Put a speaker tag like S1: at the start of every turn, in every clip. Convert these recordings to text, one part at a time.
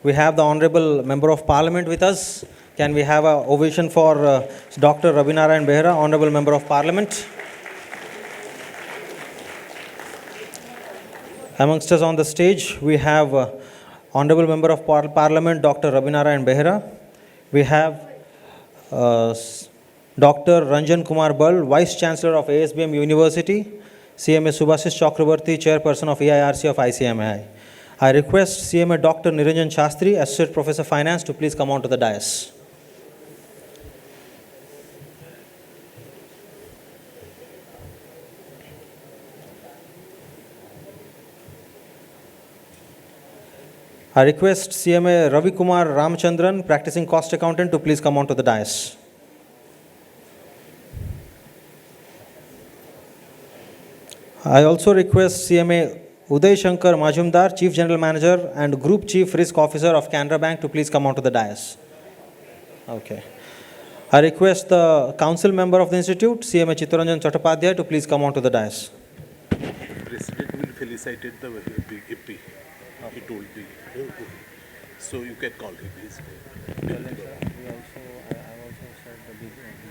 S1: We have the Honorable Member of Parliament with us. Can we have an ovation for Dr. Rabinarayan Behera, Honorable Member of Parliament? Amongst us on the stage, we have Honorable Member of Parliament, Dr. Rabinarayan Behera. We have Dr. Ranjan Kumar Bal, Vice Chancellor of ASBM University, CMA Subhasis Chakrabarti, Chairperson of EIRC of ICMI. I request CMA Dr. Niranjan Shastri, Associate Professor Finance, to please come on to the dais. I request CMA Ravi Kumar Ramachandran, Practicing Cost Accountant, to please come on to the dais. I also request CMA Uday Shankar Majumdar, Chief General Manager and Group Chief Risk Officer of Canara Bank, to please come on to the dais. Okay. I request the Council Member of the Institute, CMA Chittaranjan Chattopadhyay, to please come on to the dais.
S2: President will felicitate the EP. He told me. So you can call him. Please.
S1: I have also said the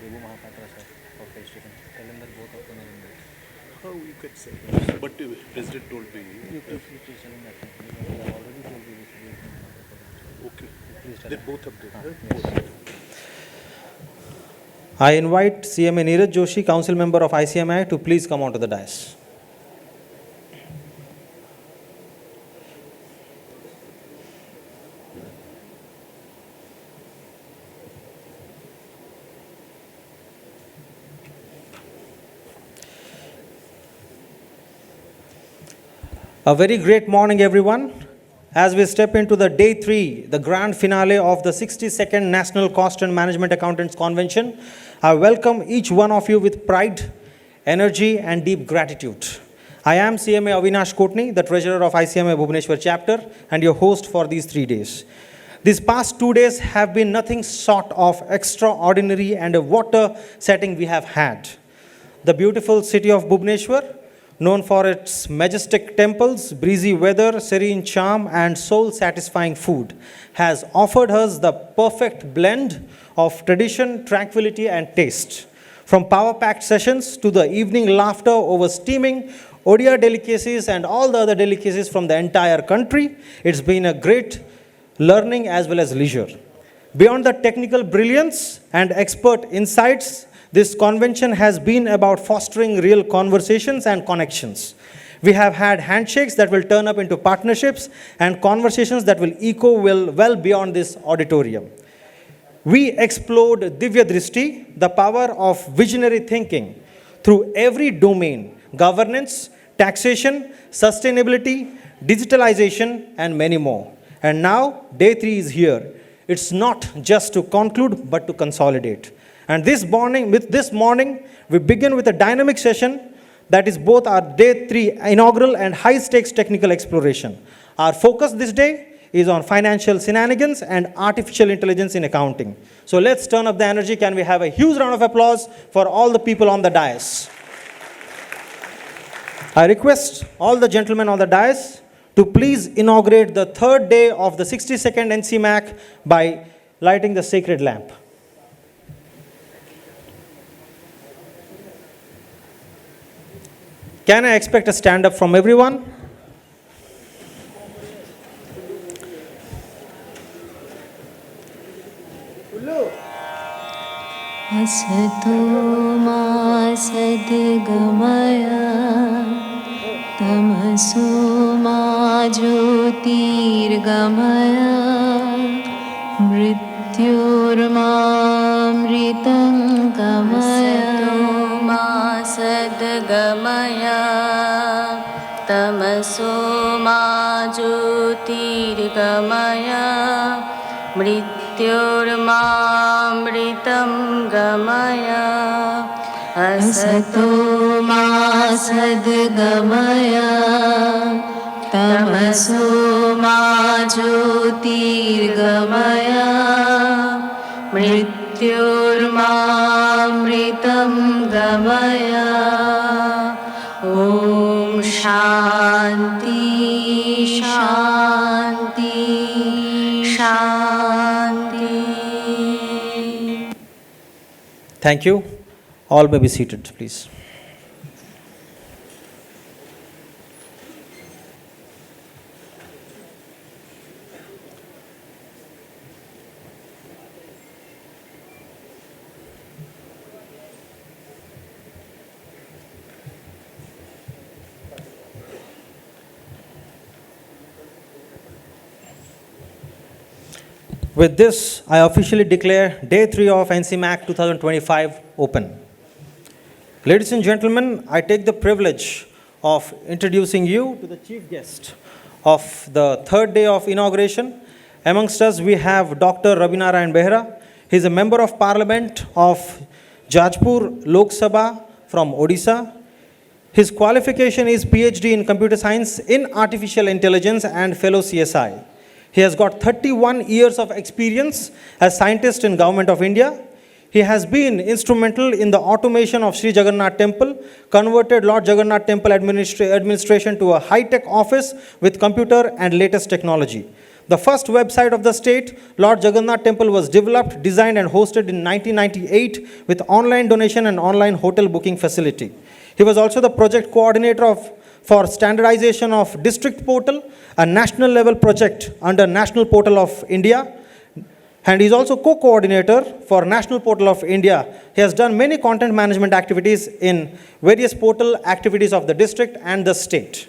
S1: Debu Mahapatra sir for face-to-face. Tell him that both of them are in there.
S2: How you can say? But the President told me.
S1: You please tell him that. I have already told you this.
S2: Okay.
S1: Please tell
S2: Then
S1: him.
S2: both of them.
S1: Yes. I invite CMA Neeraj Joshi, Council Member of ICMI, to please come on to the dais. A very great morning, everyone. As we step into the day 3, the grand finale of the 62nd National Cost and Management Accountants Convention, I welcome each one of you with pride, energy, and deep gratitude. I am CMA Avinash Kotni, the Treasurer of ICMI Bhubaneswar Chapter, and your host for these 3 days. These past 2 days have been nothing short of extraordinary, and a water setting we have had. The beautiful city of Bhubaneswar, known for its majestic temples, breezy weather, serene charm, and soul-satisfying food, has offered us the perfect blend of tradition, tranquility, and taste. From power-packed sessions to the evening laughter over steaming Odia delicacies and all the other delicacies from the entire country, it's been a great learning as well as leisure. Beyond the technical brilliance and expert insights, this convention has been about fostering real conversations and connections. We have had handshakes that will turn up into partnerships and conversations that will echo well beyond this auditorium. We explored Divya Drishti, the power of visionary thinking, through every domain: governance, taxation, sustainability, digitalization, and many more. And now, day 3 is here. It's not just to conclude, but to consolidate. And this morning, we begin with a dynamic session that is both our day 3 inaugural and high-stakes technical exploration. Our focus this day is on financial shenanigans and artificial intelligence in accounting. So let's turn up the energy. Can we have a huge round of applause for all the people on the dais? I request all the gentlemen on the dais to please inaugurate the 3rd day of the 62nd NCMAC by lighting the sacred lamp. Can I expect a stand-up from everyone?
S3: Asato ma sadgamaya tamaso ma jyotirgamaya mrityurmamritangamaya sadgamaya tamaso ma jyotirgamaya mrityurmamritam gamaya asato ma sadgamaya tamaso ma jyotirgamaya mrityurmamritam gamaya. Om Shanti Shanti Shanti
S1: Thank you. All may be seated, please. With this, I officially declare Day 3 of NCMAC 2025 open. Ladies and gentlemen, I take the privilege of introducing you to the chief guest of the third day of inauguration. Amongst us, we have Dr. Ravi Narayan Behera. He is a member of Parliament of Jajpur Lok Sabha from Odisha. His qualification is PhD in Computer Science in Artificial Intelligence and Fellow CSI. He has got 31 years of experience as scientist in Government of India. He has been instrumental in the automation of Sri Jagannath Temple, converted Lord Jagannath Temple administration to a high-tech office with computer and latest technology. The first website of the state, Lord Jagannath Temple, was developed, designed and hosted in 1998 with online donation and online hotel booking facility. He was also the project coordinator for standardization of district portal, a national level project under National Portal of India. And he is also co-coordinator for National Portal of India. He has done many content management activities in various portal activities of the district and the state.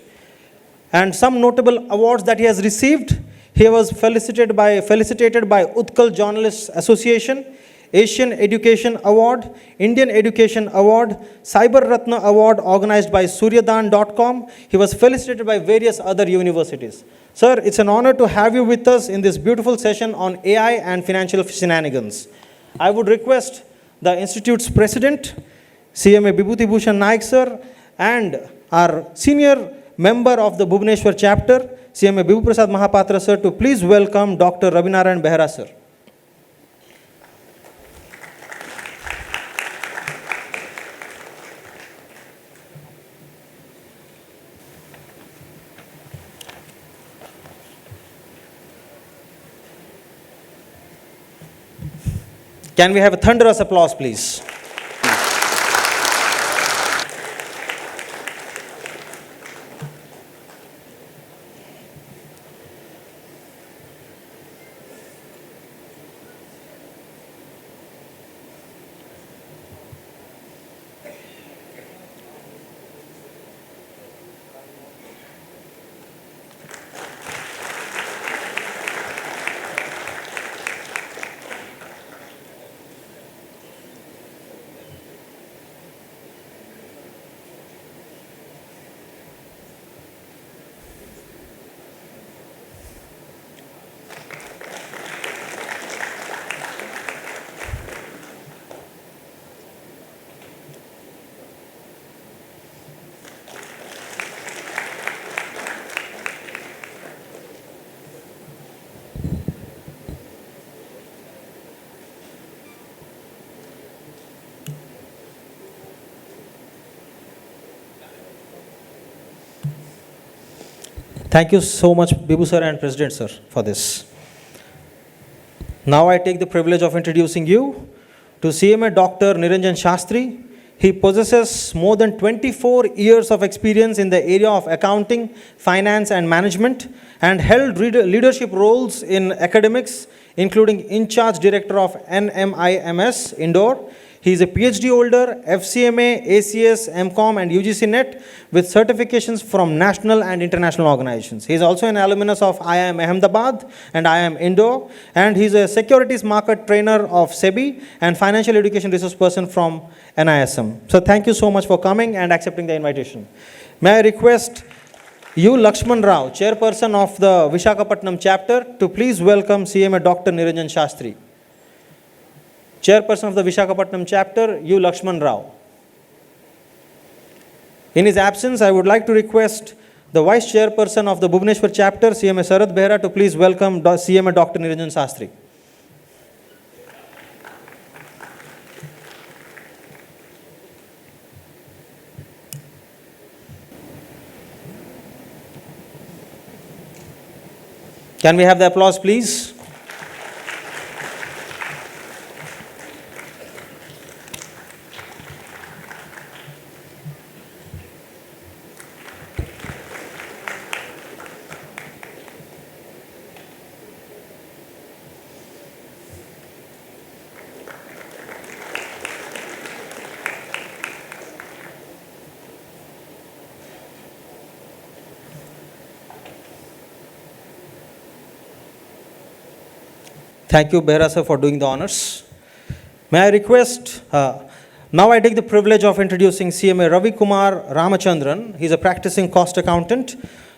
S1: And some notable awards that he has received: he was felicitated by Utkal Journalists Association, Asian Education Award, Indian Education Award, Cyber Ratna Award organized by Suryadan.com. He was felicitated by various other universities. Sir, it's an honor to have you with us in this beautiful session on AI and financial shenanigans. I would request the Institute's President, CMA Bibhuti Bhushan Naik sir, and our senior member of the Bhubaneswar chapter, CMA Bibhu Prasad Mahapatra sir, to please welcome Dr. Ravi Narayan Behera sir. Can we have a thunderous applause, please? Thank you so much, Bibhu sir and President sir, for this. Now I take the privilege of introducing you to CMA Dr. Niranjan Shastri. He possesses more than 24 years of experience in the area of accounting, finance and management, and held leadership roles in academics, including in-charge director of NMIMS, Indore. He is a PhD holder, FCMA, ACS, MCOM and UGC NET with certifications from national and international organizations. He is also an alumnus of IIM Ahmedabad and IIM Indore, and he is a securities market trainer of SEBI and financial education resource person from NISM. So thank you so much for coming and accepting the invitation. May I request you, Lakshman Rao, chairperson of the Visakhapatnam chapter, to please welcome CMA Dr. Niranjan Shastri. Chairperson of the Visakhapatnam chapter, U. Lakshman Rao. In his absence, I would like to request the Vice Chairperson of the Bhubaneswar chapter, CMA Sarath Behera, to please welcome CMA Dr. Niranjan Shastri. Can we have the applause, please? Thank you, Behra sir, for doing the honors. May I request, now I take the privilege of introducing CMA Ravi Kumar Ramachandran. He's a practicing cost accountant,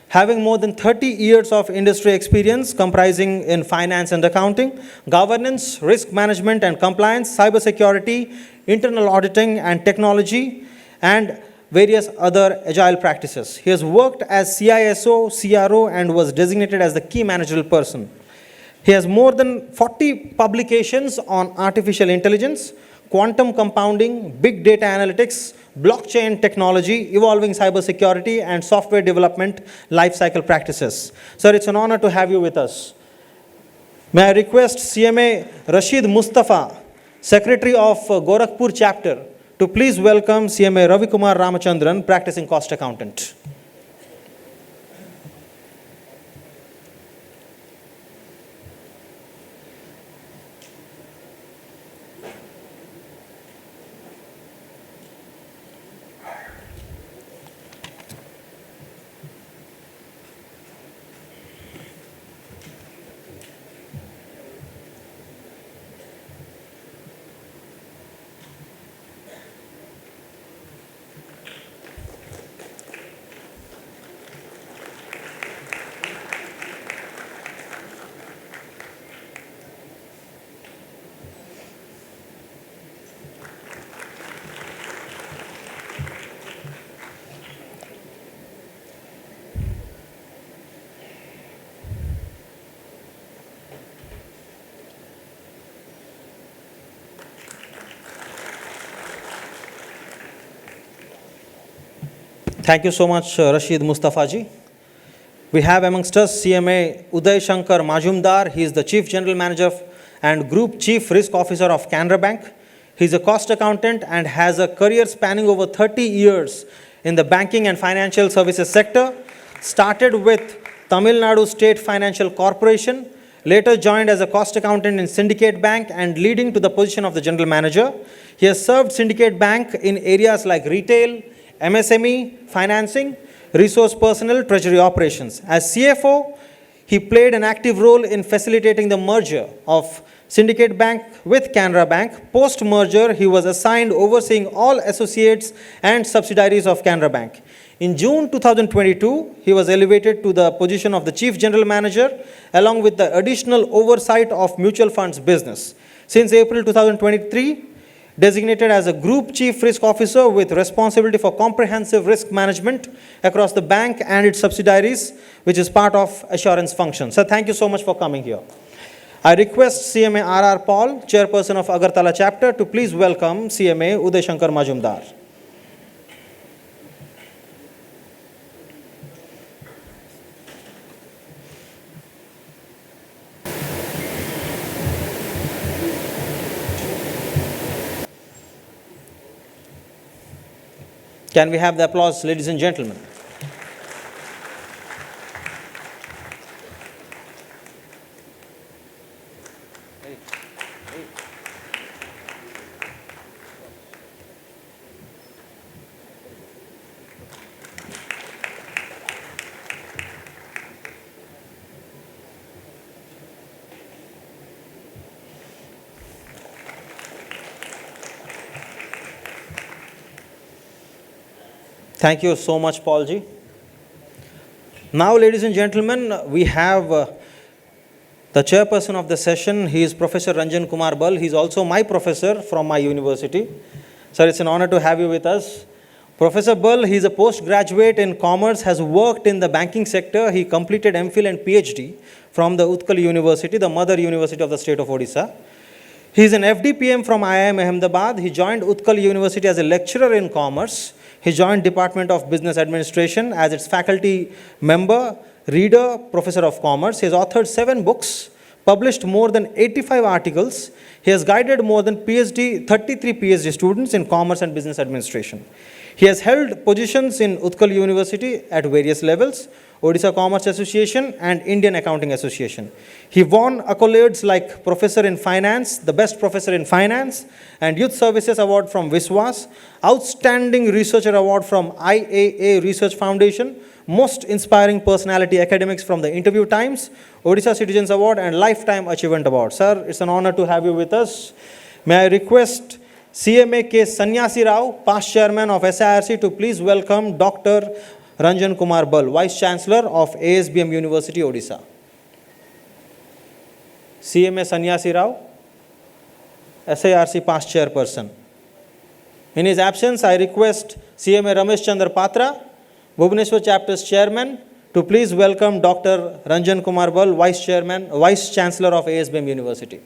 S1: having more than 30 years of industry experience comprising in finance and accounting, governance, risk management and compliance, cybersecurity, internal auditing and technology, and various other agile practices. He has worked as CISO, CRO, and was designated as the key managerial person. He has more than 40 publications on artificial intelligence, quantum compounding, big data analytics, blockchain technology, evolving cybersecurity, and software development lifecycle practices. Sir, it's an honor to have you with us. May I request CMA Rashid Mustafa, Secretary of Gorakhpur Chapter, to please welcome CMA Ravi Kumar Ramachandran, practicing cost accountant. Thank you so much, Rashid Mustafa ji. We have amongst us CMA Uday Shankar Majumdar. He is the Chief General Manager and Group Chief Risk Officer of Canara Bank. He is a cost accountant and has a career spanning over 30 years in the banking and financial services sector. Started with Tamil Nadu State Financial Corporation, later joined as a cost accountant in Syndicate Bank and leading to the position of the General Manager. He has served Syndicate Bank in areas like retail, MSME, financing, resource personnel, treasury operations. As CFO, he played an active role in facilitating the merger of Syndicate Bank with Canara Bank. Post-merger, he was assigned overseeing all associates and subsidiaries of Canara Bank. In June 2022, he was elevated to the position of the Chief General Manager along with the additional oversight of mutual funds business. Since April 2023, designated as a Group Chief Risk Officer with responsibility for comprehensive risk management across the bank and its subsidiaries, which is part of assurance function. So thank you so much for coming here. I request CMA R.R. Paul, Chairperson of Agartala Chapter, to please welcome CMA Uday Shankar Majumdar. Can we have the applause, ladies and gentlemen? Thank you so much, Paul ji. Now, ladies and gentlemen, we have the chairperson of the session. He is Professor Ranjan Kumar Bal. He is also my professor from my university. Sir, it's an honor to have you with us. Professor Bal, he is a postgraduate in commerce, has worked in the banking sector. He completed MPhil and PhD from the Utkal University, the mother university of the state of Odisha. He is an FDPM from IIM Ahmedabad. He joined Utkal University as a lecturer in commerce. He joined Department of Business Administration as its faculty member, reader, professor of commerce. He has authored 7 books, published more than 85 articles. He has guided more than 33 PhD students in commerce and business administration. He has held positions in Utkal University at various levels, Odisha Commerce Association and Indian Accounting Association. He won accolades like Professor in Finance, the Best Professor in Finance, and Youth Services Award from Viswas, Outstanding Researcher Award from IAA Research Foundation, Most Inspiring Personality Academics from the Interview Times, Odisha Citizens Award, and Lifetime Achievement Award. Sir, it's an honor to have you with us. May I request CMA K. Sanyasi Rao, past chairman of SIRC, to please welcome Dr. Ranjan Kumar Bal, Vice Chancellor of ASBM University, Odisha. CMA Sanyasi Rao, SIRC past chairperson. In his absence, I request CMA Ramesh Chandra Patra, Bhubaneswar chapter's chairman, to please welcome Dr. Ranjan Kumar Bal, Vice Chancellor of ASBM University.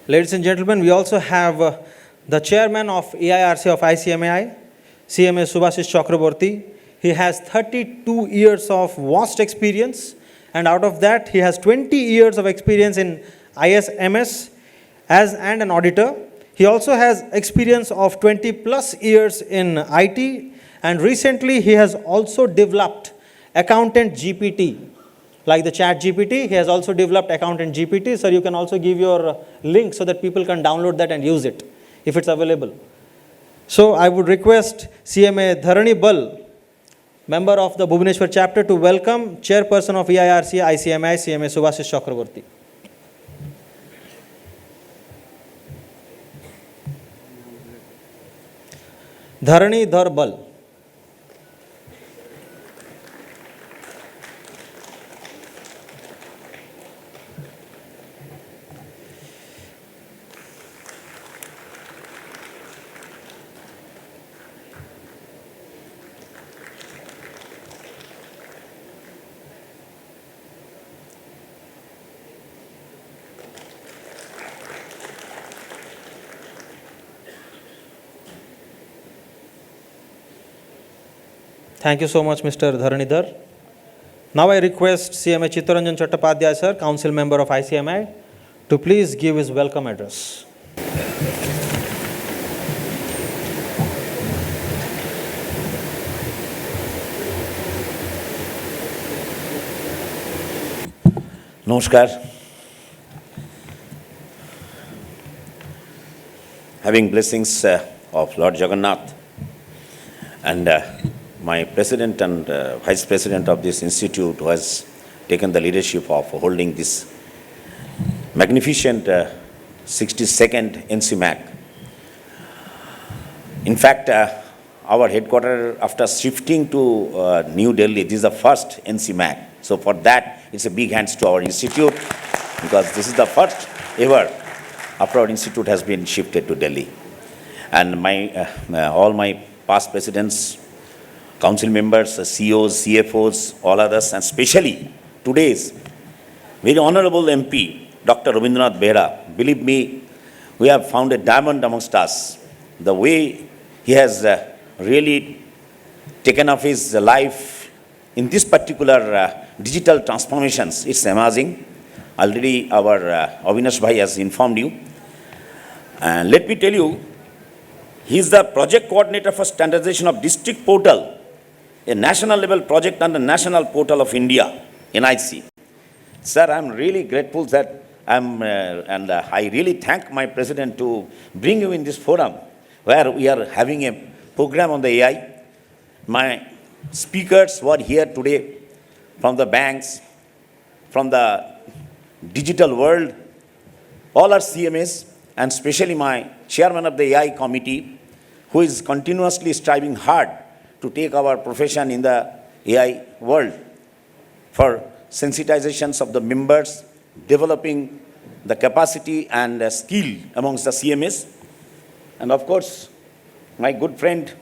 S1: Ladies and gentlemen, we also have the chairman of AIRC of ICMAI, CMA Subhashish Chakraborty. He has 32 years of vast experience, and out of that, he has 20 years of experience in ISMS and an auditor. He also has experience of 20 plus years in IT, and recently he has also developed Accountant GPT. Like the Chat GPT, he has also developed Accountant GPT. So you can also give your link so that people can download that and use it if it's available. So I would request CMA Dharani Bal, member of the Bhubaneswar chapter, to welcome chairperson of EIRC ICMI, CMA Subhashish Chakraborty. Dharani Dhar Bal. Thank you so much, Mr. Dharanidhar. Now I request CMA Chittaranjan Chattopadhyay, sir, Council Member of ICMI, to please give his welcome address.
S4: Namaskar. Having blessings of Lord Jagannath and my president and vice president of this institute, who has taken the leadership of holding this magnificent 62nd NCMAC. In fact, our headquarters, after shifting to New Delhi, this is the first NCMAC. So for that, it's a big hands to our institute, because this is the first ever after our institute has been shifted to Delhi. And all my past presidents, council members, CEOs, CFOs, all others, and especially today's very honorable MP, Dr. Rabindranath Behera. Believe me, we have found a diamond amongst us. The way he has really taken up his life in this particular digital transformations, it's amazing. Already our Avinash Bhai has informed you. And let me tell you, he is the project coordinator for standardization of district portal, a national level project on the National Portal of India, NIC. Sir, I'm really grateful that I really thank my president to bring you in this forum where we are having a program on the AI. My speakers were here today from the banks, from the digital world, all are CMAs, and especially my chairman of the AI committee, who is continuously striving hard to take our profession in the AI world for sensitizations of the members, developing the capacity and skill amongst the CMS. And of course, my good friend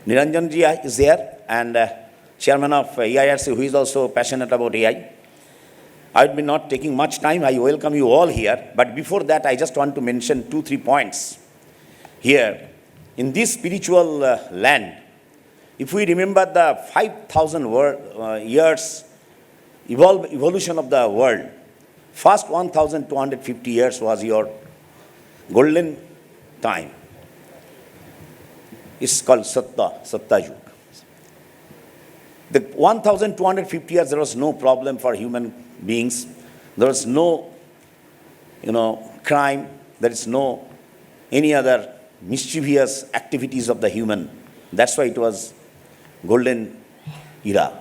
S4: Niranjan ji is there, and chairman of AIRC, who is also passionate about AI. I will be not taking much time. I welcome you all here. But before that, I just want to mention 2-3 points here. In this spiritual land, if we remember the 5,000 years evolution of the world, first 1,250 years was your golden time. It's called Satta Yuga. The 1,250 years, there was no problem for human beings. There was no, crime. There is no any other mischievous activities of the human. That's why it was golden era.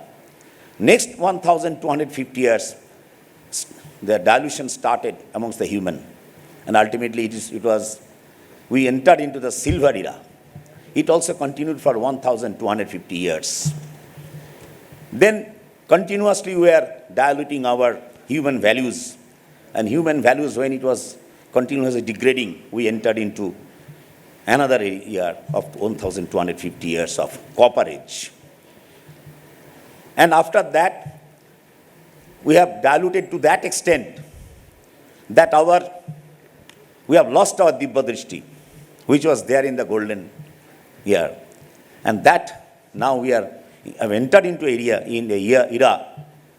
S4: Next 1,250 years, the dilution started amongst the human. And ultimately we entered into the silver era. It also continued for 1,250 years. Then continuously we were diluting our human values. And human values, when it was continuously degrading, we entered into another year of 1,250 years of copper age. And after that, we have diluted to that extent that we have lost our Dibba Drishti, which was there in the golden year. And that now we have entered into era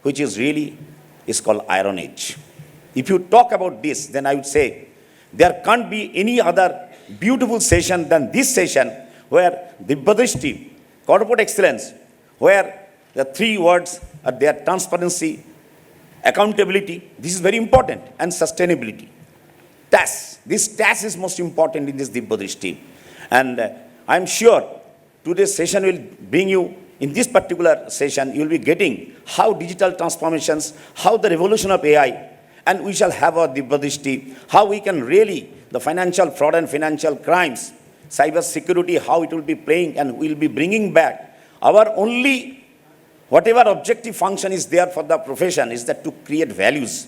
S4: which is called Iron Age. If you talk about this, then I would say there can't be any other beautiful session than this session where Dibba Drishti, corporate excellence, where the 3 words are there: transparency, accountability, this is very important, and sustainability. This task is most important in this Dibba Drishti. And I'm sure today's session will bring you, in this particular session, you will be getting how digital transformations, how the revolution of AI, and we shall have our Dibba Drishti, how we can really, the financial fraud and financial crimes, cyber security, how it will be playing, and we'll be bringing back our only, whatever objective function is there for the profession is that to create values.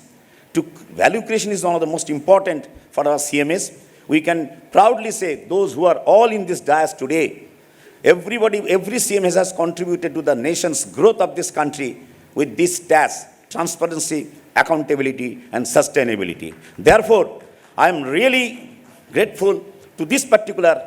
S4: Value creation is one of the most important for our CMS. We can proudly say those who are all in this dais today, every CMS has contributed to the nation's growth of this country with this task: transparency, accountability, and sustainability. Therefore, I am really grateful to this particular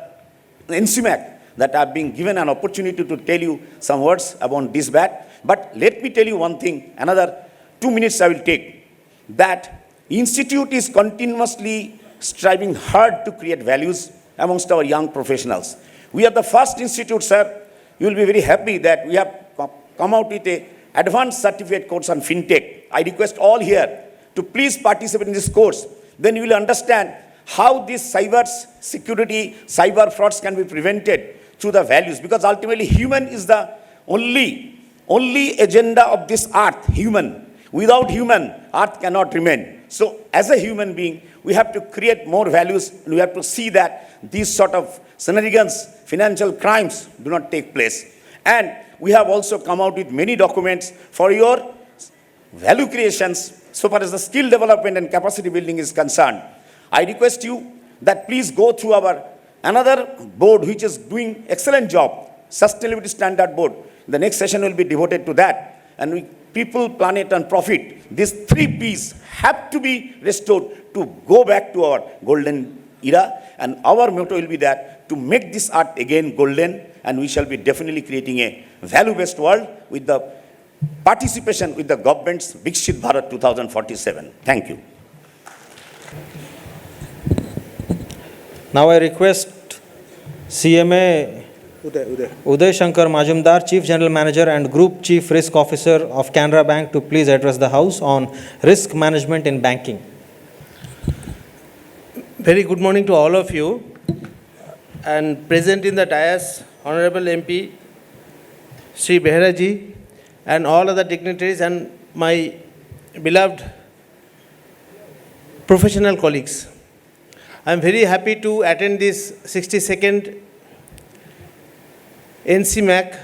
S4: NCMAC that I have been given an opportunity to tell you some words about this bat. But let me tell you one thing, another 2 minutes I will take, that Institute is continuously striving hard to create values amongst our young professionals. We are the first institute, sir. You will be very happy that we have come out with an advanced certificate course on fintech. I request all here to please participate in this course. Then you will understand how this cyber security, cyber frauds can be prevented through the values. Because ultimately, human is the only agenda of this earth, human. Without human, earth cannot remain. So as a human being, we have to create more values, and we have to see that these sort of shenanigans, financial crimes do not take place. And we have also come out with many documents for your value creations so far as the skill development and capacity building is concerned. I request you that please go through our another board which is doing excellent job, Sustainability Standard Board. The next session will be devoted to that. And people, planet, and profit, these 3 Ps have to be restored to go back to our golden era. And our motto will be that to make this earth again golden, and we shall be definitely creating a value-based world with the participation with the government's Viksit Bharat 2047. Thank you.
S1: Now I request CMA Uday Shankar Majumdar, Chief General Manager and Group Chief Risk Officer of Canara Bank, to please address the House on risk management in banking.
S5: Very good morning to all of you, and present in the dais, Honorable MP Sri Behera ji, and all other dignitaries, and my beloved professional colleagues. I am very happy to attend this 62nd NCMAC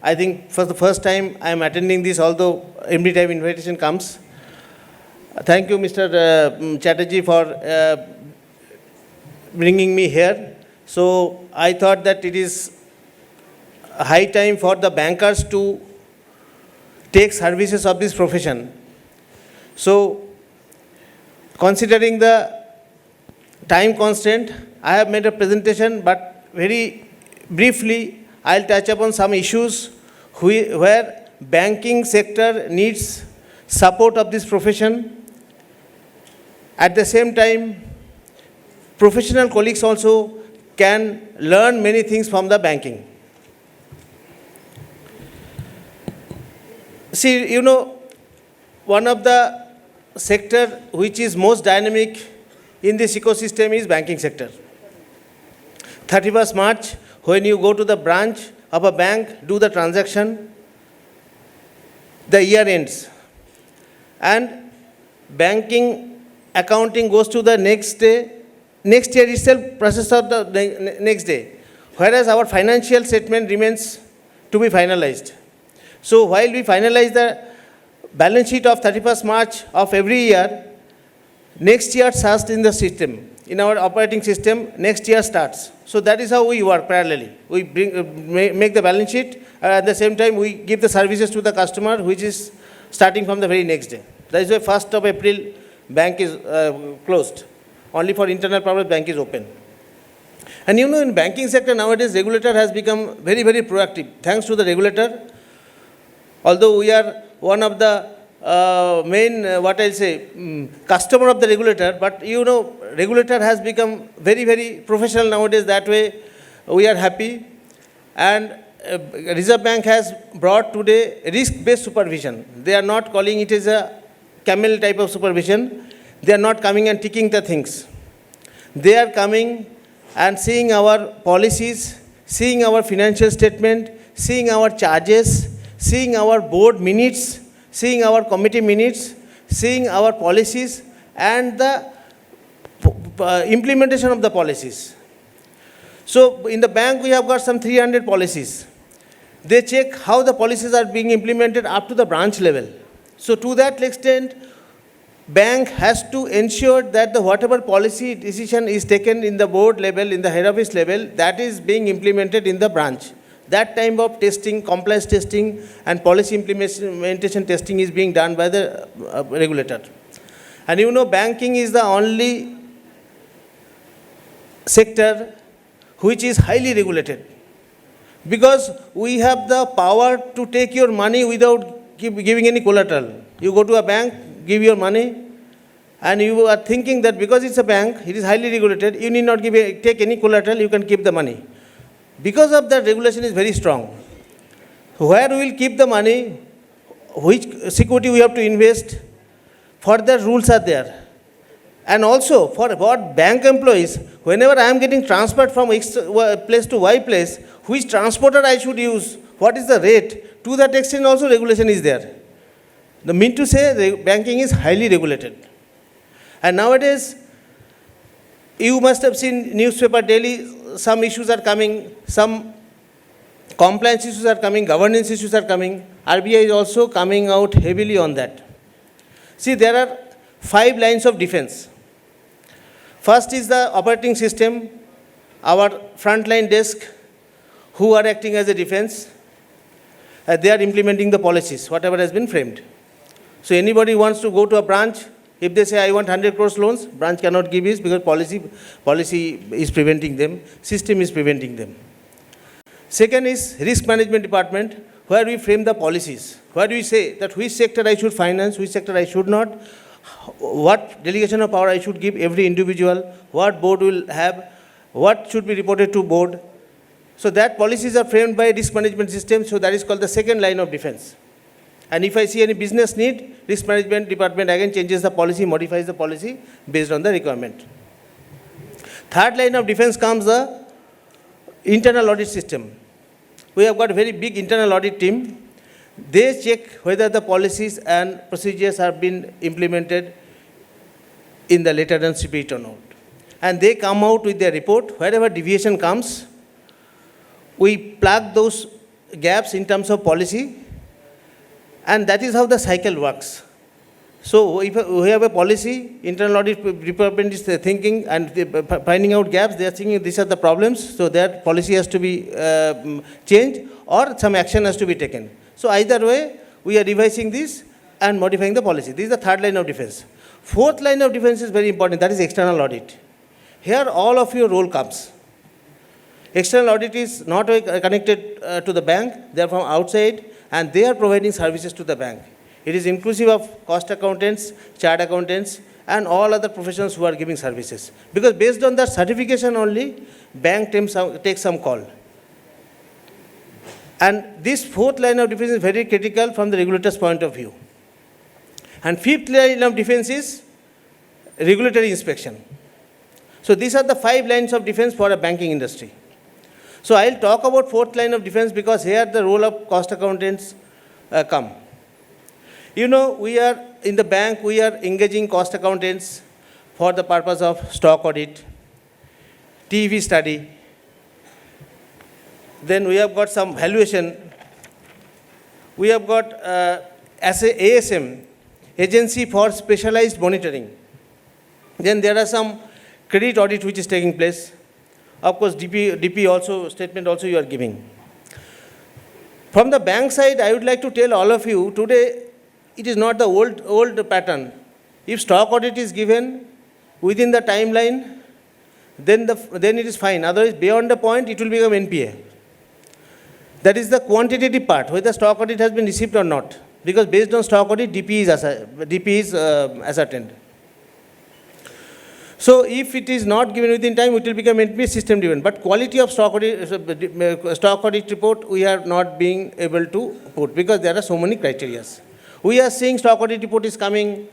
S5: I think for the first time I am attending this, although every time invitation comes. Thank you, Mr. Chatterjee, for bringing me here. So I thought that it is high time for the bankers to take services of this profession. So considering the time constraint, I have made a presentation, but very briefly I'll touch upon some issues where banking sector needs support of this profession. At the same time, professional colleagues also can learn many things from the banking. See, you know, one of the sector which is most dynamic in this ecosystem is banking sector. 31st March, when you go to the branch of a bank, do the transaction, the year ends. And banking accounting goes to the next day. Next year itself process of the next day. Whereas our financial statement remains to be finalized. So while we finalize the balance sheet of 31st March of every year, next year starts in the system. In our operating system, next year starts. So that is how we work parallelly. We make the balance sheet, at the same time we give the services to the customer, which is starting from the very next day. That is why 1st of April bank is closed. Only for internal purpose bank is open. And you know, in banking sector nowadays, regulator has become very, very proactive. Thanks to the regulator, although we are one of the main, customer of the regulator, but you know, regulator has become very, very professional nowadays. That way, we are happy. And Reserve Bank has brought today risk-based supervision. They are not calling it as a camel type of supervision. They are not coming and ticking the things. They are coming and seeing our policies, seeing our financial statement, seeing our charges, seeing our board minutes, seeing our committee minutes, seeing our policies and the implementation of the policies. So in the bank we have got some 300 policies. They check how the policies are being implemented up to the branch level. So to that extent, bank has to ensure that the whatever policy decision is taken in the board level, in the head office level, that is being implemented in the branch. That type of testing, compliance testing and policy implementation testing is being done by the regulator. And you know, banking is the only sector which is highly regulated, because we have the power to take your money without giving any collateral. You go to a bank, give your money, and you are thinking that because it's a bank, it is highly regulated, you need not take any collateral, you can keep the money. Because of that, regulation is very strong. Where we will keep the money, which security we have to invest, further rules are there. And also for what bank employees, whenever I am getting transferred from X place to Y place, which transporter I should use, what is the rate, to that extent also regulation is there. The mean to say, banking is highly regulated. And nowadays, you must have seen newspaper daily, some issues are coming, some compliance issues are coming, governance issues are coming. RBI is also coming out heavily on that. See, there are 5 lines of defense. First is the operating system, our frontline desk, who are acting as a defense. They are implementing the policies, whatever has been framed. So anybody wants to go to a branch, if they say, I want 100 crores loans, branch cannot give this because policy is preventing them, system is preventing them. Second is risk management department, where we frame the policies, where we say that which sector I should finance, which sector I should not, what delegation of power I should give every individual, what board will have, what should be reported to board. So that policies are framed by risk management system, so that is called the second line of defense. And if I see any business need, risk management department again changes the policy, modifies the policy based on the requirement. Third line of defense comes the internal audit system. We have got a very big internal audit team. They check whether the policies and procedures have been implemented in the letter and spirit or not. And they come out with their report. Wherever deviation comes, we plug those gaps in terms of policy, and that is how the cycle works. So if we have a policy, internal audit department is thinking and finding out gaps, they are thinking these are the problems, so that policy has to be changed or some action has to be taken. So either way, we are revising this and modifying the policy. This is the third line of defense. Fourth line of defense is very important, that is external audit. Here all of your role comes. External audit is not connected to the bank, they are from outside and they are providing services to the bank. It is inclusive of cost accountants, chart accountants, and all other professionals who are giving services. Because based on that certification only, bank takes some call. And this fourth line of defense is very critical from the regulator's point of view. And fifth line of defense is regulatory inspection. So these are the 5 lines of defense for a banking industry. So I'll talk about fourth line of defense because here the role of cost accountants come. You know, we are in the bank, we are engaging cost accountants for the purpose of stock audit, TV study. Then we have got some valuation. We have got as a ASM, Agency for Specialized Monitoring. Then there are some credit audit which is taking place. Of course, DP also, statement also you are giving. From the bank side, I would like to tell all of you, today it is not the old pattern. If stock audit is given within the timeline, then it is fine. Otherwise, beyond the point, it will become NPA. That is the quantitative part, whether stock audit has been received or not. Because based on stock audit, DP is ascertained. So if it is not given within time, it will become NPA system driven. But quality of stock audit report, we are not being able to put because there are so many criteria. We are seeing stock audit report is coming.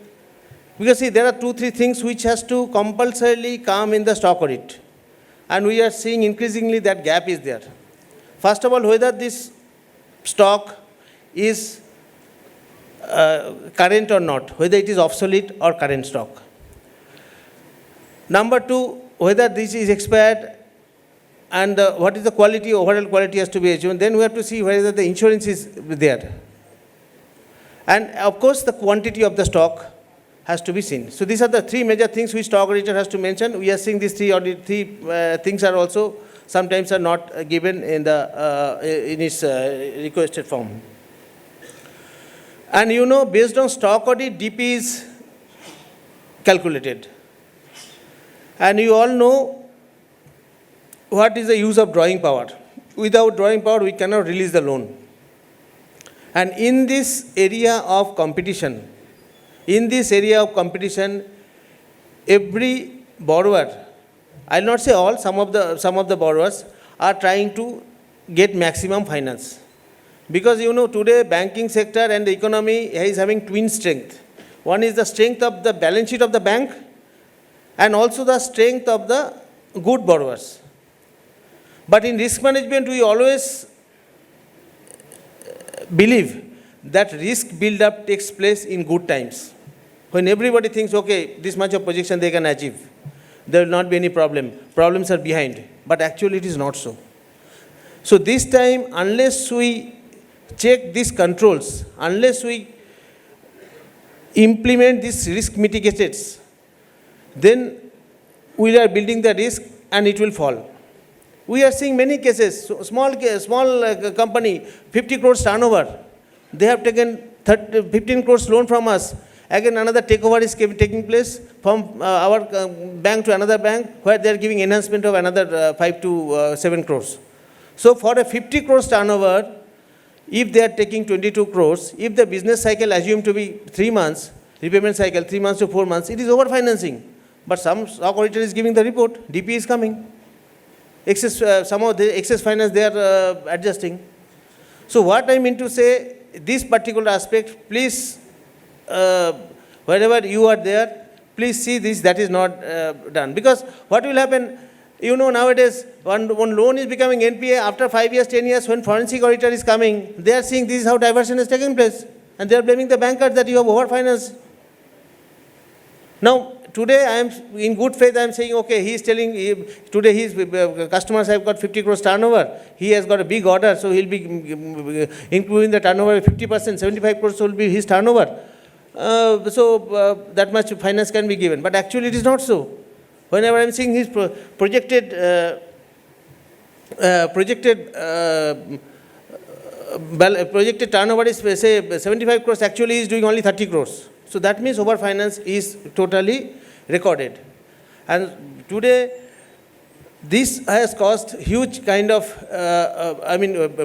S5: Because see, there are 2-3 things which has to compulsorily come in the stock audit. And we are seeing increasingly that gap is there. First of all, whether this stock is current or not, whether it is obsolete or current stock. Number 2, whether this is expired and what is the quality, overall quality has to be achieved. Then we have to see whether the insurance is there. And of course, the quantity of the stock has to be seen. So these are the 3 major things which stock auditor has to mention. We are seeing these 3 things are also sometimes are not given in its requested form. And you know, based on stock audit, DP is calculated. And you all know what is the use of drawing power. Without drawing power, we cannot release the loan. And in this area of competition, every borrower, I will not say all, some of the borrowers are trying to get maximum finance. Because you know, today banking sector and the economy is having twin strength. One is the strength of the balance sheet of the bank and also the strength of the good borrowers. But in risk management, we always believe that risk build-up takes place in good times. When everybody thinks, okay, this much of projection they can achieve, there will not be any problem. Problems are behind. But actually it is not so. So this time, unless we check these controls, unless we implement these risk mitigators, then we are building the risk and it will fall. We are seeing many cases, so small company, 50 crores turnover, they have taken 15 crores loan from us. Again, another takeover is taking place from our bank to another bank where they are giving enhancement of another 5 to 7 crores. So for a 50 crores turnover, if they are taking 22 crores, if the business cycle assumed to be 3 months, repayment cycle 3 months to 4 months, it is overfinancing. But some stock auditor is giving the report, DP is coming. Some of the excess finance they are adjusting. So what I mean to say, this particular aspect, please, wherever you are there, please see this, that is not done. Because what will happen, you know, nowadays, one loan is becoming NPA after 5 years, 10 years, when forensic auditor is coming, they are seeing this is how diversion is taking place. And they are blaming the bankers that you have overfinanced. Now, today I am in good faith, I am saying, okay, he is telling, today his customers have got 50 crores turnover, he has got a big order, so he'll be including the turnover 50%, 75 crores will be his turnover. That much finance can be given. But actually it is not so. Whenever I am seeing his projected turnover is say 75 crores, actually he is doing only 30 crores. So that means overfinance is totally recorded. And today this has caused huge kind of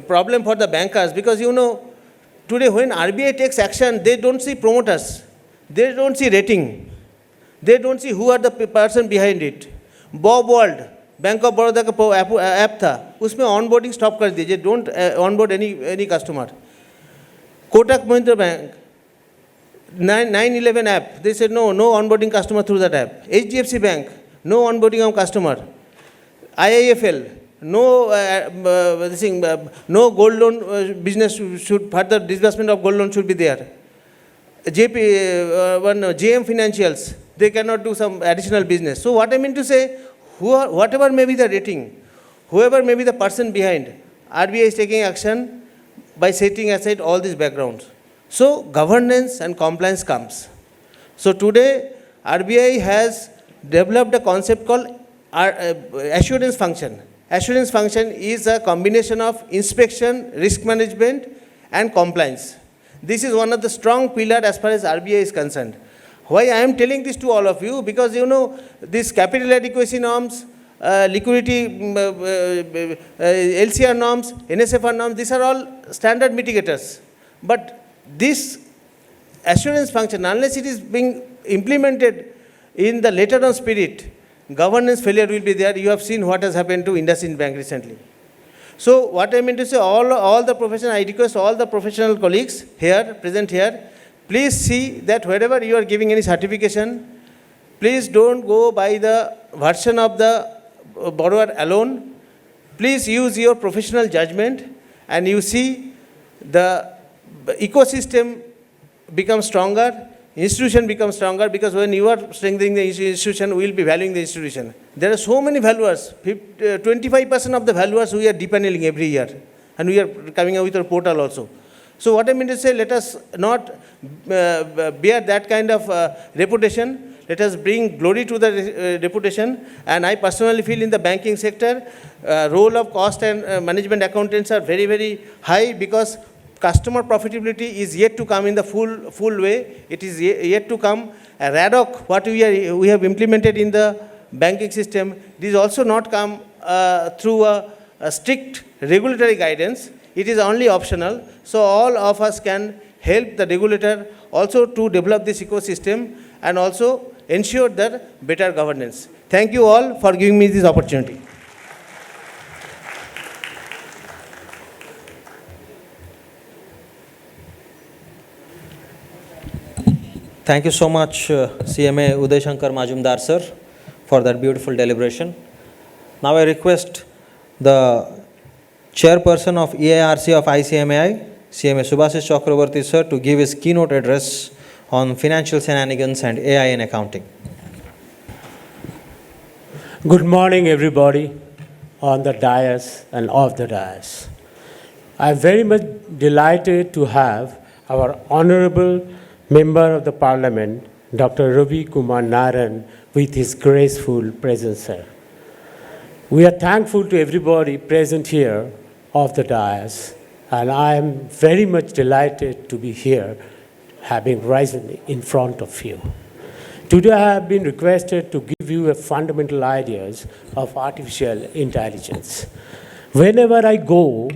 S5: problem for the bankers, because today when RBI takes action, they don't see promoters, they don't see rating, they don't see who are the person behind it. Bob Wald, bank of Baroda का app था, उसमें onboarding stop कर दीजिए, don't onboard any customer. Kotak Mahindra bank 911 app, they said no onboarding customer through that app. HDFC Bank, no onboarding of customer. IIFL, no gold loan business should, further disbursement of gold loan should be there. JM Financials, they cannot do some additional business. So what I mean to say, whatever may be the rating, whoever may be the person behind, RBI is taking action by setting aside all these backgrounds. So governance and compliance comes. So today RBI has developed a concept called assurance function. Assurance function is a combination of inspection, risk management and compliance. This is one of the strong pillars as far as RBI is concerned. Why I am telling this to all of you? Because these capital adequacy norms, liquidity, LCR norms, NSFR norms, these are all standard mitigators. But this assurance function, unless it is being implemented in the later on spirit, governance failure will be there. You have seen what has happened to IndusInd Bank recently. So what I mean to say, all the professional, I request all the professional colleagues here, present here, please see that wherever you are giving any certification, please don't go by the version of the borrower alone. Please use your professional judgment, and you see the ecosystem becomes stronger, institution becomes stronger, because when you are strengthening the institution, we will be valuing the institution. There are so many valuers, 25% of the valuers we are depaneling every year, and we are coming out with a portal also. So what I mean to say, let us not bear that kind of reputation. Let us bring glory to the reputation. And I personally feel in the banking sector, role of cost and management accountants are very, very high, because customer profitability is yet to come in the full way. It is yet to come. A RADOC, what we have implemented in the banking system, it is also not come through a strict regulatory guidance. It is only optional. So all of us can help the regulator also to develop this ecosystem and also ensure that better governance. Thank you all for giving me this opportunity.
S1: Thank you so much, CMA Uday Shankar Majumdar sir, for that beautiful deliberation. Now I request the chairperson of EIRC of ICMAI, CMA Subhasis Chakravarti sir, to give his keynote address on financial shenanigans and AI in accounting.
S6: Good morning, everybody on the dais and off the dais. I am very much delighted to have our honorable Member of the Parliament, Dr. Ravi Kumar Naran, with his graceful presence here. We are thankful to everybody present here of the dais, and I am very much delighted to be here, having risen in front of you. Today I have been requested to give you a fundamental ideas of artificial intelligence. Whenever I go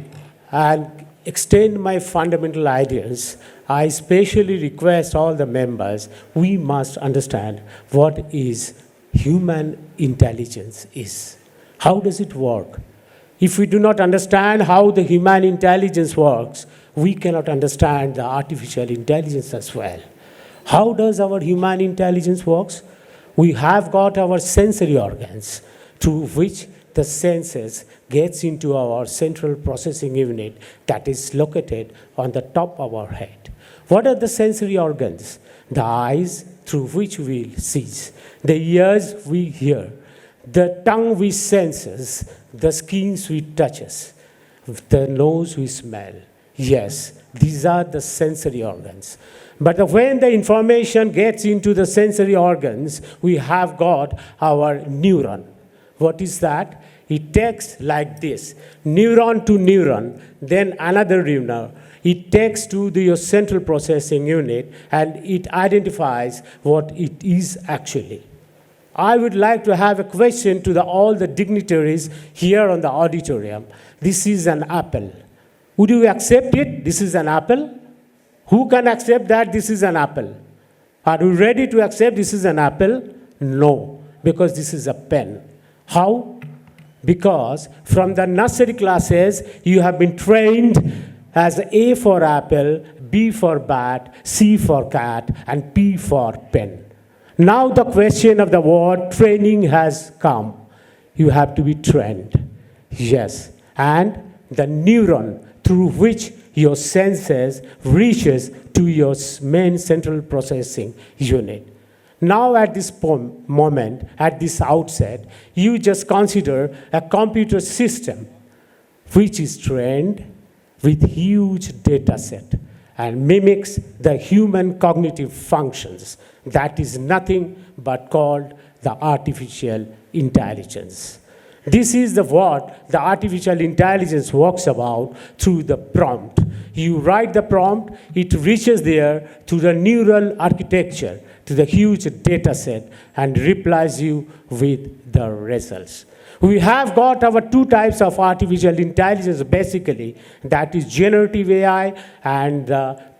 S6: and extend my fundamental ideas, I especially request all the members, we must understand what is human intelligence is. How does it work? If we do not understand how the human intelligence works, we cannot understand the artificial intelligence as well. How does our human intelligence works? We have got our sensory organs, through which the senses gets into our central processing unit that is located on the top of our head. What are the sensory organs? The eyes, through which we see, the ears we hear, the tongue we senses, the skin we touches, the nose we smell. Yes, these are the sensory organs. But when the information gets into the sensory organs, we have got our neuron. What is that? It takes like this, neuron to neuron, then another neuron. It takes to your central processing unit and it identifies what it is actually. I would like to have a question to all the dignitaries here on the auditorium. This is an apple. Would you accept it? This is an apple? Who can accept that this is an apple? Are you ready to accept this is an apple? No, because this is a pen. How? Because from the nursery classes, you have been trained as A for apple, B for bat, C for cat, and P for pen. Now the question of the word training has come. You have to be trained. Yes. And the neuron through which your senses reaches to your main central processing unit. Now at this moment, at this outset, you just consider a computer system which is trained with huge data set and mimics the human cognitive functions. That is nothing but called the artificial intelligence. This is what the artificial intelligence works about through the prompt. You write the prompt, it reaches there to the neural architecture, to the huge data set, and replies you with the results. We have got our two types of artificial intelligence basically, that is generative AI and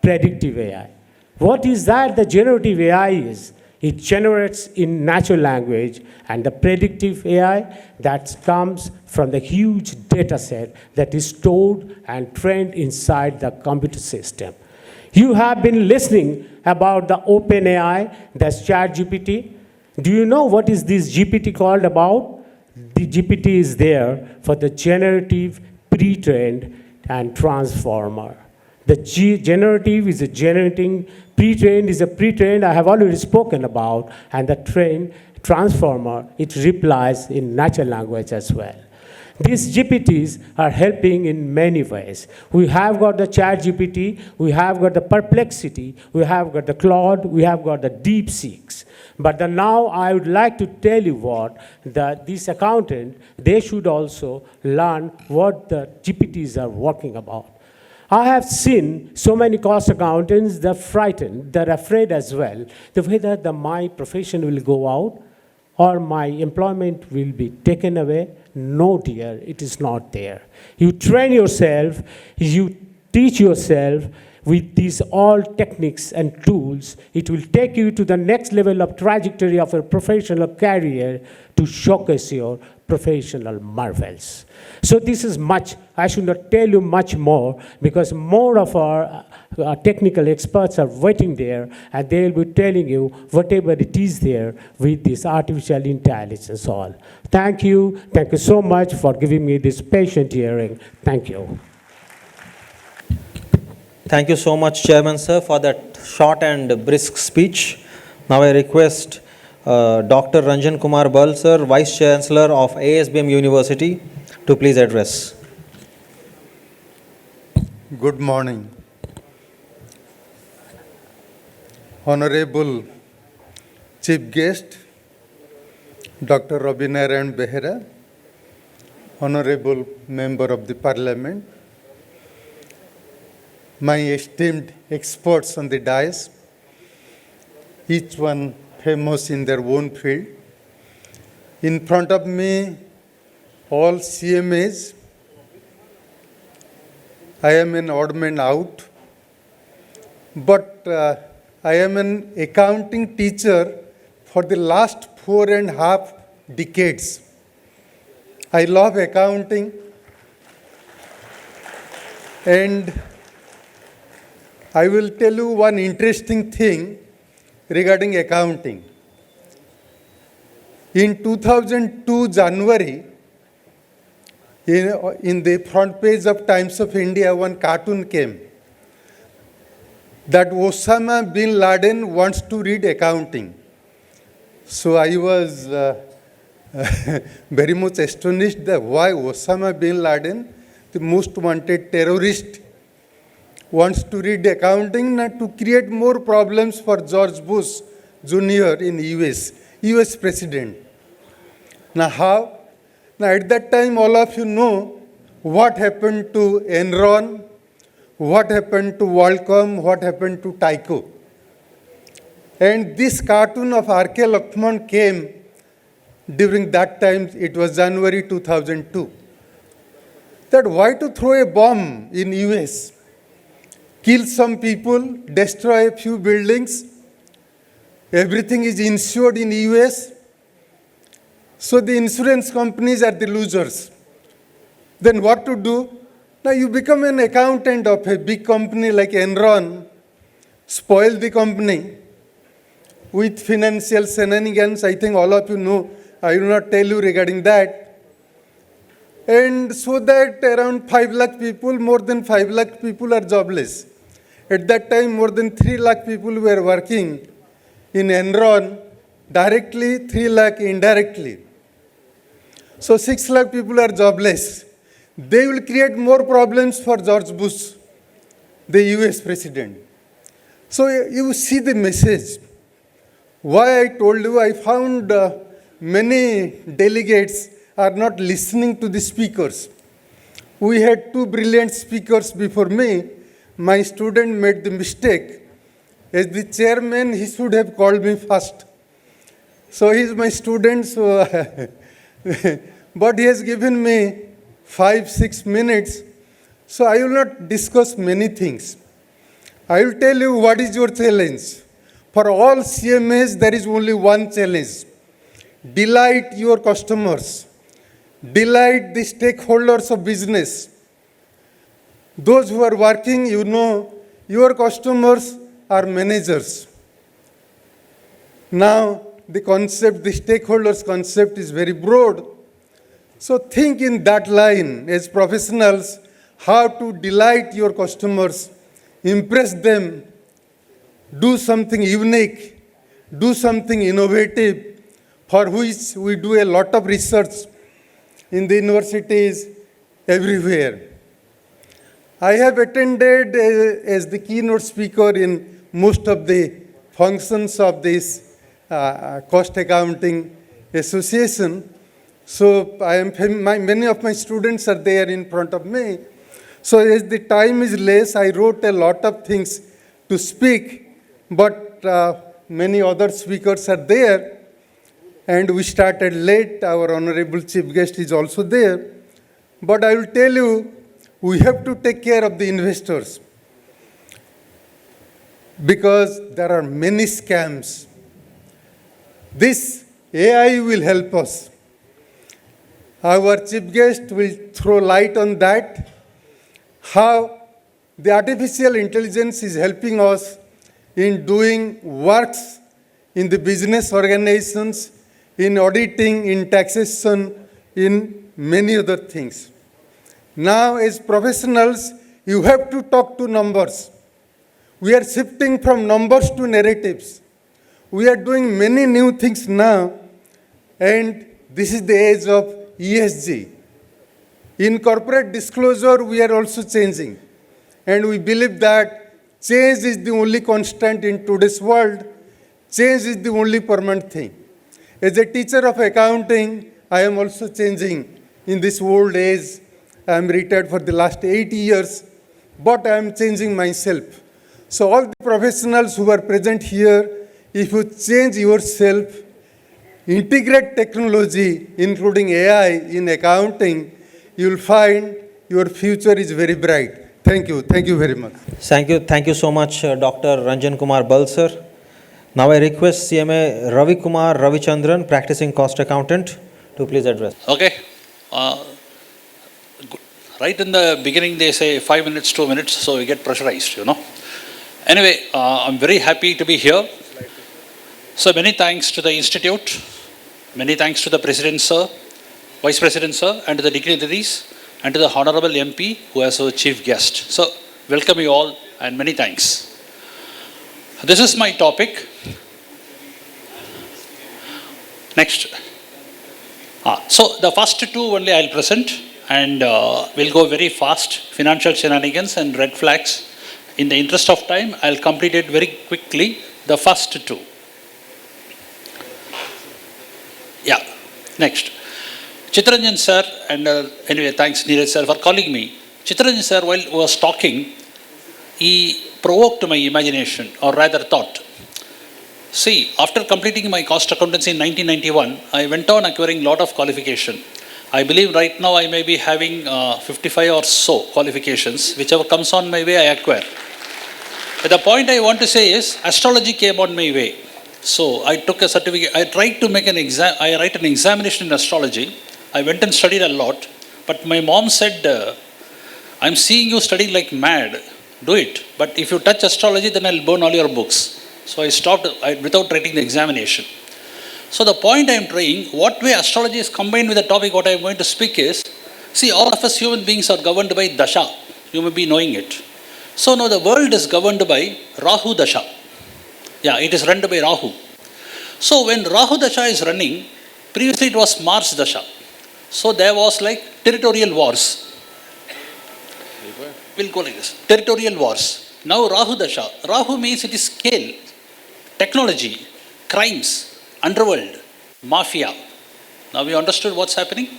S6: predictive AI. What is that the generative AI is? It generates in natural language, and the predictive AI that comes from the huge data set that is stored and trained inside the computer system. You have been listening about the OpenAI, that's ChatGPT. Do you know what is this GPT called about? The GPT is there for the generative, pre-trained, and transformer. The generative is a generating, pre-trained is a pre-trained, I have already spoken about, and the trained transformer, it replies in natural language as well. These GPTs are helping in many ways. We have got the ChatGPT, we have got the Perplexity, we have got the Claude, we have got the DeepSeek. But now I would like to tell you this accountant, they should also learn what the GPTs are working about. I have seen so many cost accountants, they're frightened, they're afraid as well, whether my profession will go out or my employment will be taken away. No, dear, it is not there. You train yourself, you teach yourself with these all techniques and tools. It will take you to the next level of trajectory of a professional career to showcase your professional marvels. So this is much, I should not tell you much more because more of our technical experts are waiting there and they'll be telling you whatever it is there with this artificial intelligence all. Thank you so much for giving me this patient hearing. Thank you.
S1: Thank you so much, Chairman Sir, for that short and brisk speech. Now I request Dr. Ranjan Kumar Bal Sir, Vice Chancellor of ASBM University, to please address.
S7: Good morning. Honorable Chief Guest, Dr. Ravi Narayan Behera, Honorable Member of the Parliament, my esteemed experts on the dais, each one famous in their own field. In front of me, all CMAs. I am an odd man out, but I am an accounting teacher for the last 4.5 decades. I love accounting, and I will tell you one interesting thing regarding accounting. In 2002 January, in the front page of Times of India, one cartoon came that Osama bin Laden wants to read accounting. So I was very much astonished that why Osama bin Laden, the most wanted terrorist, wants to read accounting not to create more problems for George Bush Jr. in US President. Now how? Now at that time all of you know what happened to Enron, what happened to WorldCom, what happened to Tyco. And this cartoon of R.K. Lakshman came during that time, it was January 2002. That why to throw a bomb in US, kill some people, destroy a few buildings, everything is insured in US, so the insurance companies are the losers. Then what to do? Now you become an accountant of a big company like Enron, spoil the company with financial shenanigans. I think all of you know, I will not tell you regarding that. And so that around 5 lakh people, more than 5 lakh people are jobless. At that time, more than 3 lakh people were working in Enron, directly, 3 lakh indirectly. So 6 lakh people are jobless. They will create more problems for George Bush, the US president. So you see the message. Why I told you, I found many delegates are not listening to the speakers. We had 2 brilliant speakers before me. My student made the mistake. As the chairman, he should have called me first. So he is my student, so but he has given me 5-6 minutes. So I will not discuss many things. I will tell you what is your challenge. For all CMAs, there is only one challenge. Delight your customers. Delight the stakeholders of business. Those who are working, you know, your customers are managers. Now, the concept, the stakeholders concept is very broad. So think in that line as professionals, how to delight your customers, impress them, do something unique, do something innovative, for which we do a lot of research in the universities everywhere. I have attended as the keynote speaker in most of the functions of this cost accounting association. So many of my students are there in front of me. So as the time is less, I wrote a lot of things to speak, but many other speakers are there. And we started late. Our honorable chief guest is also there. But I will tell you, we have to take care of the investors because there are many scams. This AI will help us. Our chief guest will throw light on that, how the artificial intelligence is helping us in doing works in the business organizations, in auditing, in taxation, in many other things. Now, as professionals, you have to talk to numbers. We are shifting from numbers to narratives. We are doing many new things now, and this is the age of ESG. In corporate disclosure, we are also changing. And we believe that change is the only constant in today's world. Change is the only permanent thing. As a teacher of accounting, I am also changing in this old age. I am retired for the last 8 years, but I am changing myself. So all the professionals who are present here, if you change yourself, integrate technology, including AI in accounting, you will find your future is very bright. Thank you. Thank you very much.
S1: Thank you so much, Dr. Ranjan Kumar Bal, sir. Now I request CMA Ravi Kumar Ravichandran, practicing cost accountant, to please address.
S8: Okay. Right in the beginning, they say 5 minutes, 2 minutes, so we get pressurized, you know. Anyway, I'm very happy to be here. So many thanks to the Institute, many thanks to the President, sir, Vice President, sir, and to the dignitaries and to the Honorable MP who is our chief guest. So, welcome you all and many thanks. This is my topic. Next. So, the first two only I'll present and we'll go very fast. Financial shenanigans and red flags. In the interest of time, I'll complete it very quickly. The first two. Yeah, next. Chittaranjan sir, and anyway, thanks Neeraj sir for calling me. Chittaranjan sir, while he was talking, he provoked my imagination, or rather thought. See, after completing my cost accountancy in 1991, I went on acquiring lot of qualification. I believe right now I may be having 55 or so qualifications. Whichever comes on my way, I acquire. But the point I want to say is, astrology came on my way. So I took a certificate. I tried to make an exam. I write an examination in astrology. I went and studied a lot. But my mom said, I'm seeing you studying like mad. Do it. But if you touch astrology, then I'll burn all your books. So I stopped without writing the examination. So the point I am trying, what way astrology is combined with the topic what I am going to speak is, see, all of us human beings are governed by Dasha. You may be knowing it. So now the world is governed by Rahu Dasha. Yeah, it is run by Rahu. So when Rahu Dasha is running, previously it was Mars Dasha. So there was like territorial wars. We'll go like this. Territorial wars. Now Rahu Dasha. Rahu means it is scale, technology, crimes, underworld, mafia. Now we understood what's happening.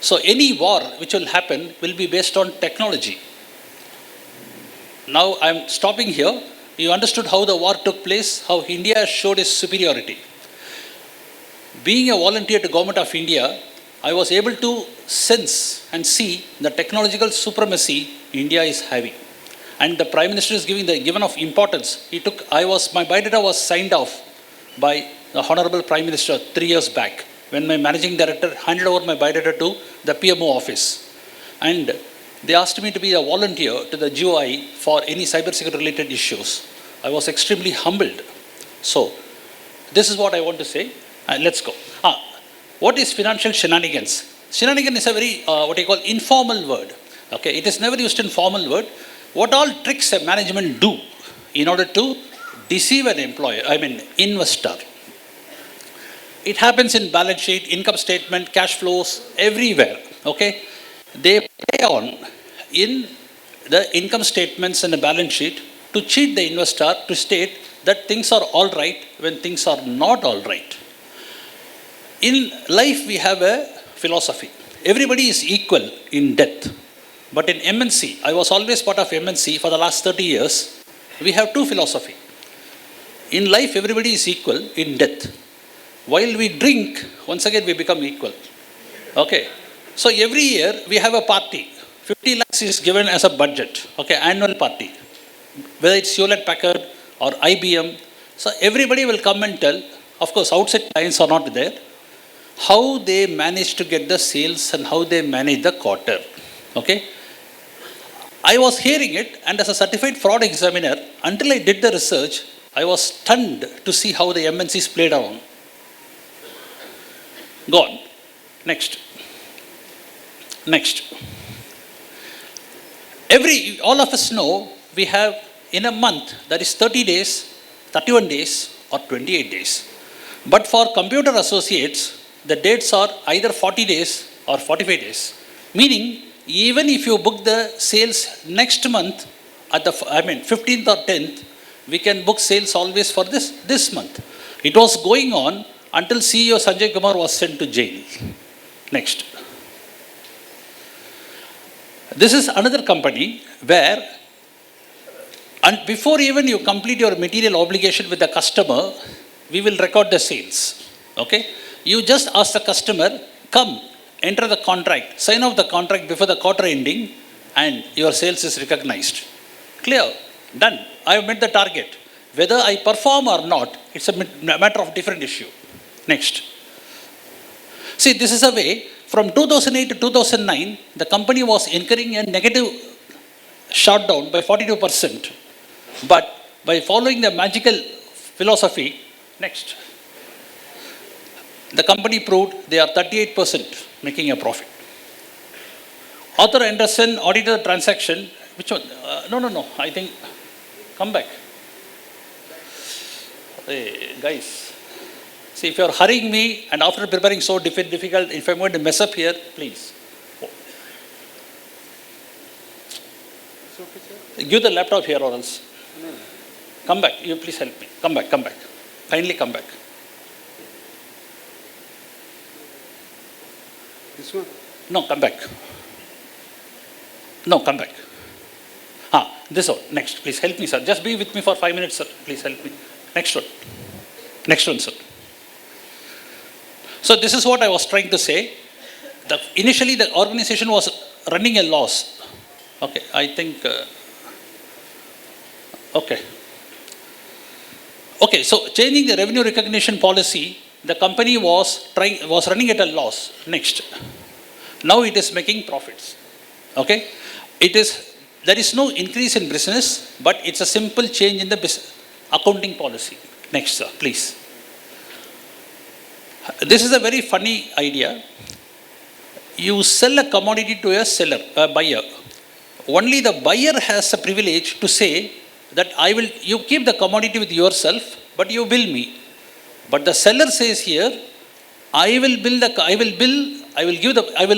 S8: So any war which will happen will be based on technology. Now I'm stopping here. You understood how the war took place, how India showed its superiority. Being a volunteer to Government of India, I was able to sense and see the technological supremacy India is having. And the Prime Minister is given of importance. My biodata was signed off by the Honorable Prime Minister 3 years back when my Managing Director handed over my biodata to the PMO office. And they asked me to be a volunteer to the GOI for any cybersecurity related issues. I was extremely humbled. So, this is what I want to say. Let's go. What is financial shenanigans? Shenanigan is a very, informal word. Okay, it is never used in formal word. What all tricks a management do in order to deceive an investor? It happens in balance sheet, income statement, cash flows, everywhere. Okay, they play on in the income statements and the balance sheet to cheat the investor to state that things are all right when things are not all right. In life, we have a philosophy. Everybody is equal in death. But in MNC, I was always part of MNC for the last 30 years. We have two philosophy. In life, everybody is equal in death. While we drink, once again, we become equal. Okay. So every year, we have a party. 50 lakhs is given as a budget. Okay, annual party. Whether it's Hewlett Packard or IBM. So everybody will come and tell, of course, outside clients are not there, how they manage to get the sales and how they manage the quarter. Okay. I was hearing it, and as a certified fraud examiner, until I did the research, I was stunned to see how the MNCs played around. Gone. Next. All of us know we have in a month, that is 30 days, 31 days, or 28 days. But for computer associates, the dates are either 40 days or 45 days. Meaning, even if you book the sales next month, at the 15th or 10th, we can book sales always for this month. It was going on until CEO Sanjay Kumar was sent to jail. Next. This is another company where, and before even you complete your material obligation with the customer, we will record the sales. Okay? You just ask the customer, come, enter the contract, sign off the contract before the quarter ending, and your sales is recognized. Clear? Done. I have met the target. Whether I perform or not, it's a matter of different issue. Next. See, this is a way, from 2008 to 2009, the company was incurring a negative shutdown by 42%. But by following the magical philosophy, next, the company proved they are 38% making a profit. Arthur Anderson audited the transaction. Which one? No. I think, come back. Hey, guys. See, if you're hurrying me and after preparing so difficult, if I'm going to mess up here, please. Give the laptop here or else. Come back. You please help me. Come back. Kindly come back.
S2: This one?
S8: No, come back. This one. Next. Please help me, sir. Just be with me for 5 minutes, sir. Please help me. Next one, sir. So this is what I was trying to say. Initially, the organization was running a loss. Okay, I think... Okay, so changing the revenue recognition policy, the company was running at a loss. Next. Now it is making profits. Okay? There is no increase in business, but it's a simple change in the accounting policy. Next, sir, please. This is a very funny idea. You sell a commodity to a buyer. Only the buyer has a privilege to say that you keep the commodity with yourself, but you bill me. But the seller says here, I will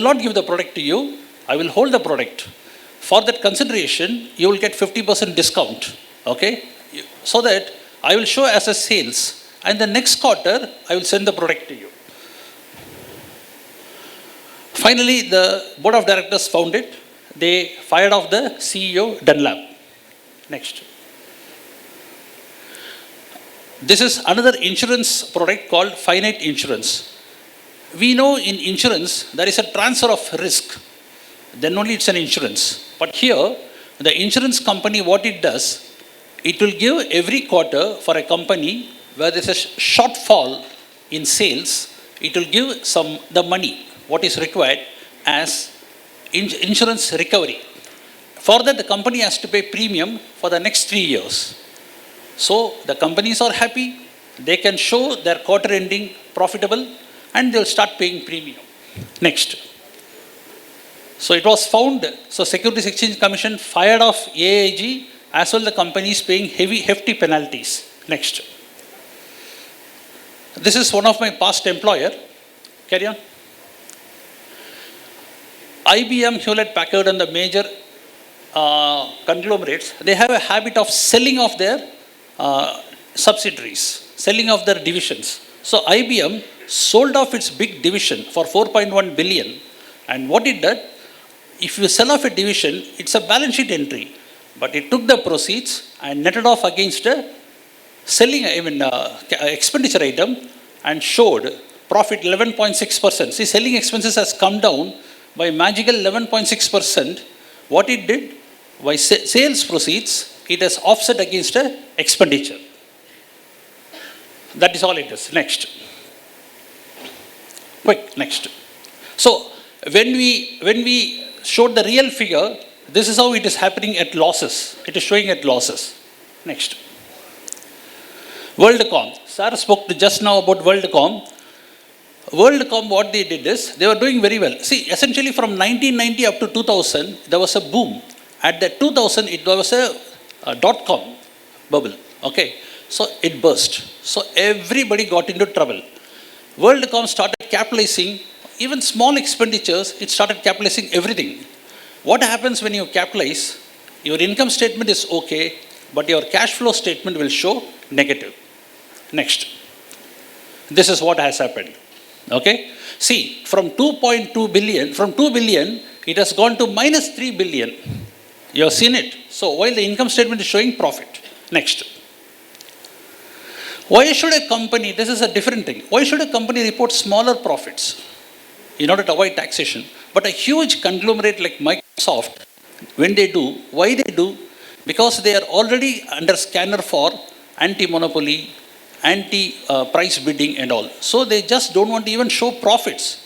S8: not give the product to you, I will hold the product. For that consideration, you will get 50% discount. Okay? So that I will show as a sales, and the next quarter, I will send the product to you. Finally, the board of directors found it. They fired off the CEO, Dunlap. Next. This is another insurance product called finite insurance. We know in insurance, there is a transfer of risk. Then only it's an insurance. But here, the insurance company, what it does, it will give every quarter for a company where there's a shortfall in sales, it will give the money, what is required as insurance recovery. For that, the company has to pay premium for the next 3 years. So the companies are happy, they can show their quarter ending profitable, and they'll start paying premium. Next. So it was found, so Securities Exchange Commission fired off AIG, as well the companies paying hefty penalties. Next. This is one of my past employer. Carry on. IBM, Hewlett Packard, and the major conglomerates, they have a habit of selling off their subsidiaries, selling off their divisions. So IBM sold off its big division for 4.1 billion. And what it did, if you sell off a division, it's a balance sheet entry. But it took the proceeds and netted off against a expenditure item and showed profit 11.6%. See, selling expenses has come down by magical 11.6%. What it did, by sales proceeds, it has offset against a expenditure. That is all it is. Next. Quick, next. So, when we showed the real figure, this is how it is happening at losses. It is showing at losses. Next. WorldCom. Sir spoke just now about WorldCom. WorldCom, what they did is, they were doing very well. See, essentially from 1990 up to 2000, there was a boom. At the 2000, it was a dot-com bubble. Okay. So it burst. So everybody got into trouble. WorldCom started capitalizing, even small expenditures, it started capitalizing everything. What happens when you capitalize? Your income statement is okay, but your cash flow statement will show negative. Next. This is what has happened. Okay. See, from 2.2 billion, from 2 billion, it has gone to minus 3 billion. You have seen it. So while the income statement is showing profit. Next. Why should a company, this is a different thing, why should a company report smaller profits in order to avoid taxation? But a huge conglomerate like Microsoft, when they do, why they do? Because they are already under scanner for anti-monopoly, anti-price bidding and all. So they just don't want to even show profits.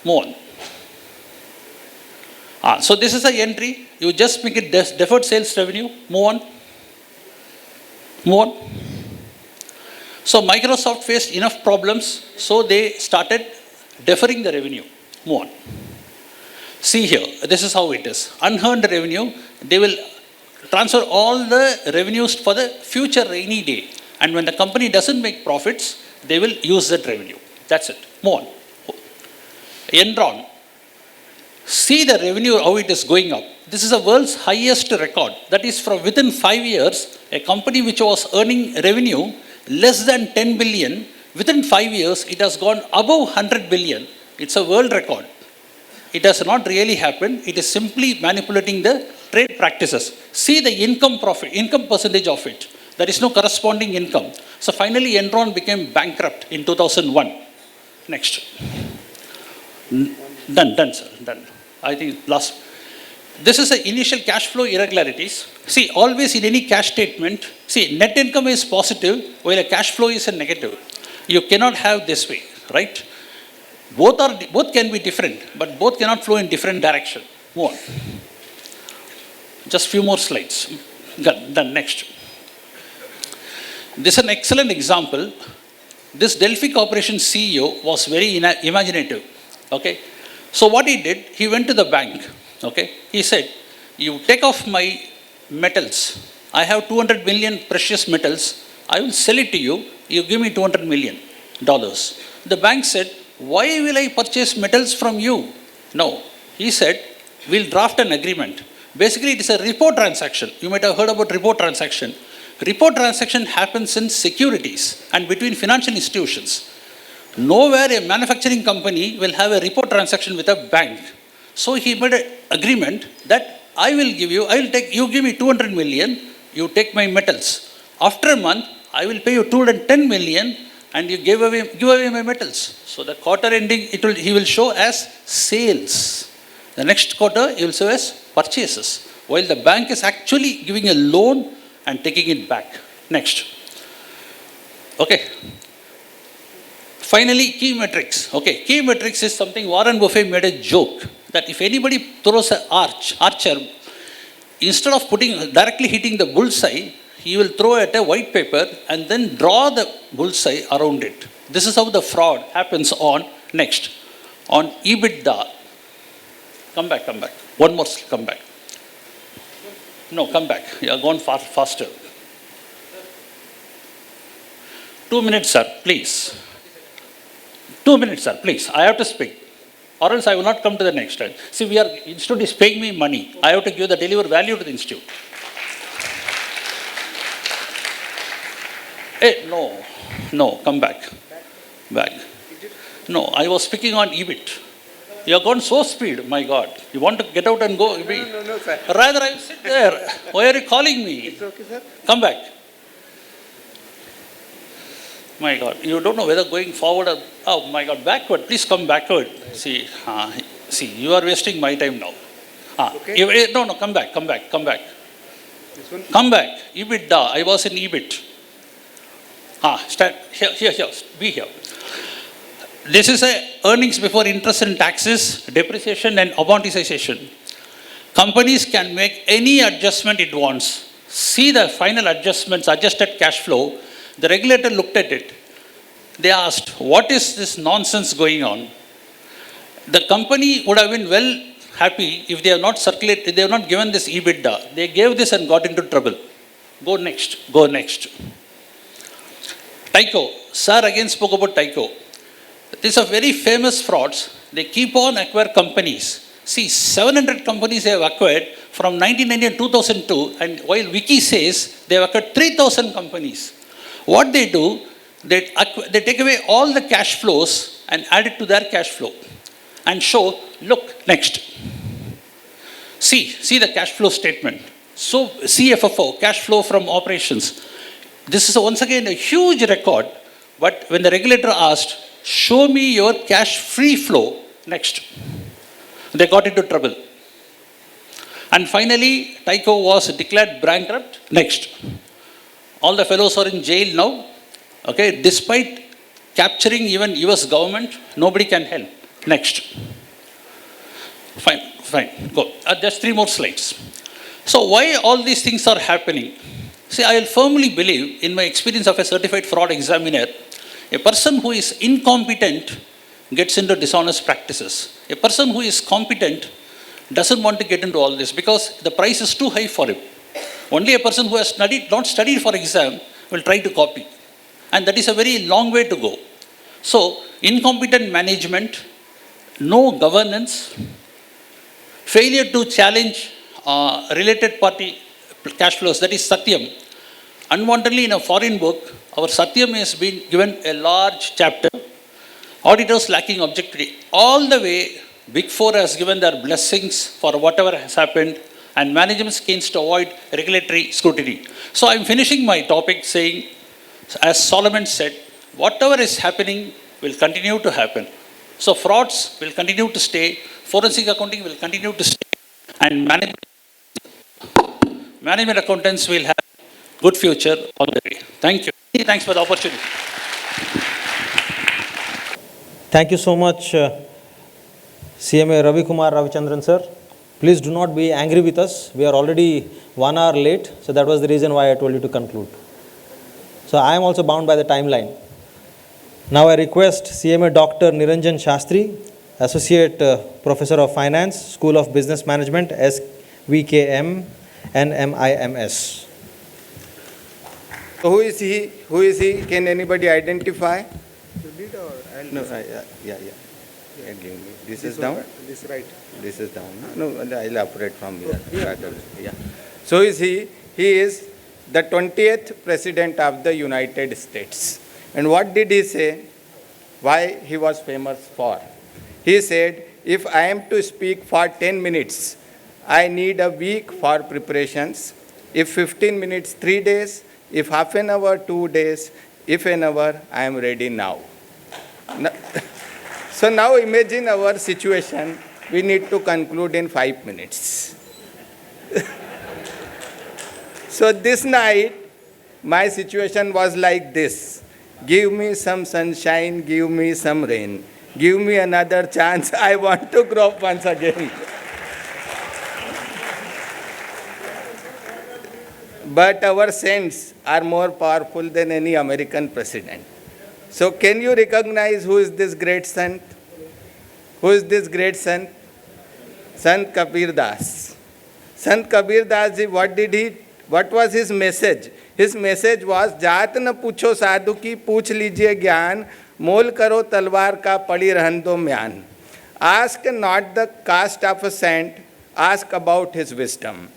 S8: Move on. So this is the entry. You just make it deferred sales revenue. Move on. Move on. So Microsoft faced enough problems, so they started deferring the revenue. Move on. See here, this is how it is. Unearned revenue, they will transfer all the revenues for the future rainy day. And when the company doesn't make profits, they will use that revenue. That's it. Move on. Enron. See the revenue, how it is going up. This is the world's highest record. That is from within 5 years, a company which was earning revenue less than 10 billion, within 5 years, it has gone above 100 billion. It's a world record. It has not really happened. It is simply manipulating the trade practices. See the income percentage of it. There is no corresponding income. So finally, Enron became bankrupt in 2001. Next. Done, sir, done. I think last. This is the initial cash flow irregularities. See, always in any cash statement, see, net income is positive while a cash flow is a negative. You cannot have this way, right? Both can be different, but both cannot flow in different direction. Move on. Just few more slides. Done. Next. This is an excellent example. This Delphi Corporation CEO was very imaginative. Okay. So what he did, he went to the bank. Okay. He said, you take off my metals. I have 200 million precious metals. I will sell it to you. You give me $200 million. The bank said, why will I purchase metals from you? No. He said, we'll draft an agreement. Basically, it is a repo transaction. You might have heard about repo transaction. Repo transaction happens in securities and between financial institutions. Nowhere a manufacturing company will have a repo transaction with a bank. So he made an agreement that you give me 200 million, you take my metals. After a month, I will pay you 210 million and you give away my metals. So the quarter ending, he will show as sales. The next quarter, he will show as purchases. While the bank is actually giving a loan and taking it back. Next. Okay. Finally, key metrics. Okay, key metrics is something Warren Buffett made a joke that if anybody throws an archer, instead of directly hitting the bullseye, he will throw at a white paper and then draw the bullseye around it. This is how the fraud happens on next. On EBITDA. Come back. One more, come back. No, come back. You are gone faster. 2 minutes, sir, please. 2 minutes, sir, please. I have to speak. Or else I will not come to the next time. See, institute is paying me money. I have to deliver value to the institute. Hey, no, come back. No, I was speaking on EBIT. You have gone so speed, my God. You want to get out and go?
S5: No, sir.
S8: Rather, I will sit there. Why are you calling me?
S5: It's okay, sir.
S8: Come back. My God, you don't know whether going forward or, oh my God, backward. Please come backward. See, you are wasting my time now.
S5: Okay.
S8: No, come back.
S5: This one?
S8: Come back. EBITDA. I was in EBIT. Stand here. Be here. This is earnings before interest and taxes, depreciation and amortization. Companies can make any adjustment it wants. See the final adjustments, adjusted cash flow. The regulator looked at it. They asked, what is this nonsense going on? The company would have been well happy if they have not given this EBITDA. They gave this and got into trouble. Go next. Tyco. Sir again spoke about Tyco. These are very famous frauds. They keep on acquiring companies. See, 700 companies they have acquired from 1990 and 2002, and while Wiki says they have acquired 3,000 companies. What they do, they take away all the cash flows and add it to their cash flow and show, look, next. See the cash flow statement. So CFFO, cash flow from operations. This is once again a huge record, but when the regulator asked, show me your cash free flow, next. They got into trouble. And finally, Tyco was declared bankrupt, next. All the fellows are in jail now. Okay, despite capturing even US government, nobody can help. Next. Fine, go. Just 3 more slides. So why all these things are happening? See, I firmly believe, in my experience of a certified fraud examiner, a person who is incompetent gets into dishonest practices. A person who is competent doesn't want to get into all this because the price is too high for him. Only a person who has studied, not studied for exam, will try to copy. And that is a very long way to go. So, incompetent management, no governance, failure to challenge related party cash flows, that is Satyam. Unwantedly, in a foreign book, our Satyam has been given a large chapter. Auditors lacking objectivity. All the way, Big Four has given their blessings for whatever has happened, and management schemes to avoid regulatory scrutiny. So I'm finishing my topic saying, as Solomon said, whatever is happening will continue to happen. So frauds will continue to stay, forensic accounting will continue to stay, and management accountants will have good future all the way. Thank you. Thanks for the opportunity.
S1: Thank you so much, CMA Ravi Kumar Ravichandran sir. Please do not be angry with us. We are already 1 hour late, so that was the reason why I told you to conclude. So I am also bound by the timeline. Now I request CMA Dr. Niranjan Shastri, Associate Professor of Finance, School of Business Management, SVKM, NMIMS.
S9: So who is he? Who is he? Can anybody identify? No, yeah. Give me. This is down.
S2: This right.
S9: This is down. No, I'll operate from here. Yeah. So is he? He is the 20th President of the United States. And what did he say? Why he was famous for? He said, if I am to speak for 10 minutes, I need a week for preparations. If 15 minutes, 3 days. If half an hour, 2 days. If an hour, I am ready now. So now imagine our situation. We need to conclude in 5 minutes. So this night, my situation was like this. Give me some sunshine, give me some rain. Give me another chance, I want to grow up once again. But our saints are more powerful than any American president. So can you recognize who is this great saint? Who is this great saint? Sant Kabir Das. Sant Kabir Das ji, what was his message? His message was, जात न पूछो साधु की, पूछ लीजिए ज्ञान, मोल करो तलवार का, पड़ी रहन दो म्यान. Ask not the caste of a saint, ask about his wisdom.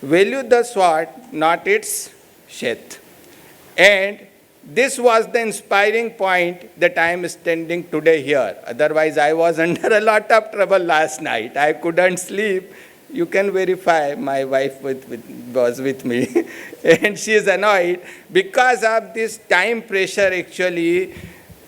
S9: Value the sword, not its sheath. And this was the inspiring point that I am standing today here. Otherwise, I was under a lot of trouble last night. I couldn't sleep. You can verify, my wife was with me. And she is annoyed. Because of this time pressure, actually,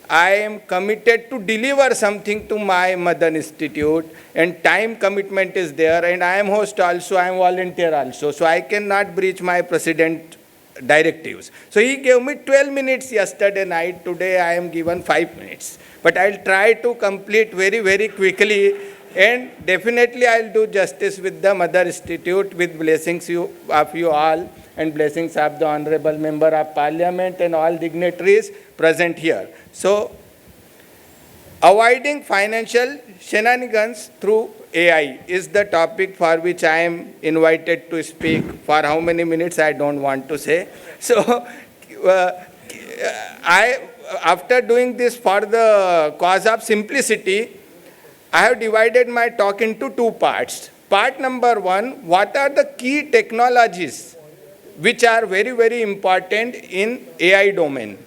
S9: I am committed to deliver something to my Mother Institute. And time commitment is there. And I am host also, I am volunteer also. So I cannot breach my president directives. So he gave me 12 minutes yesterday night. Today I am given 5 minutes. But I'll try to complete very, very quickly. And definitely I'll do justice with the Mother Institute with blessings of you all and blessings of the Honorable Member of Parliament and all dignitaries present here. So, avoiding financial shenanigans through AI is the topic for which I am invited to speak. For how many minutes I don't want to say. So, after doing this for the cause of simplicity, I have divided my talk into 2 parts. Part number 1, what are the key technologies which are very, very important in AI domain?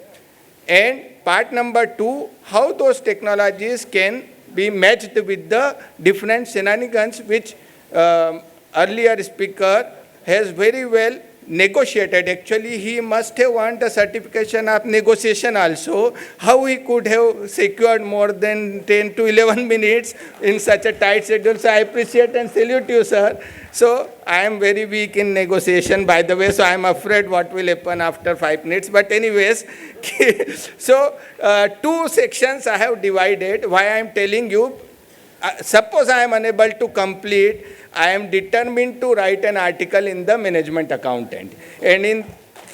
S9: And part number 2, how those technologies can be matched with the different shenanigans which earlier speaker has very well negotiated. Actually, he must have won the certification of negotiation also. How he could have secured more than 10 to 11 minutes in such a tight schedule. So I appreciate and salute you, sir. So I am very weak in negotiation, by the way, so I am afraid what will happen after 5 minutes. But anyways, so 2 sections I have divided. Why I am telling you, suppose I am unable to complete, I am determined to write an article in the Management Accountant. And in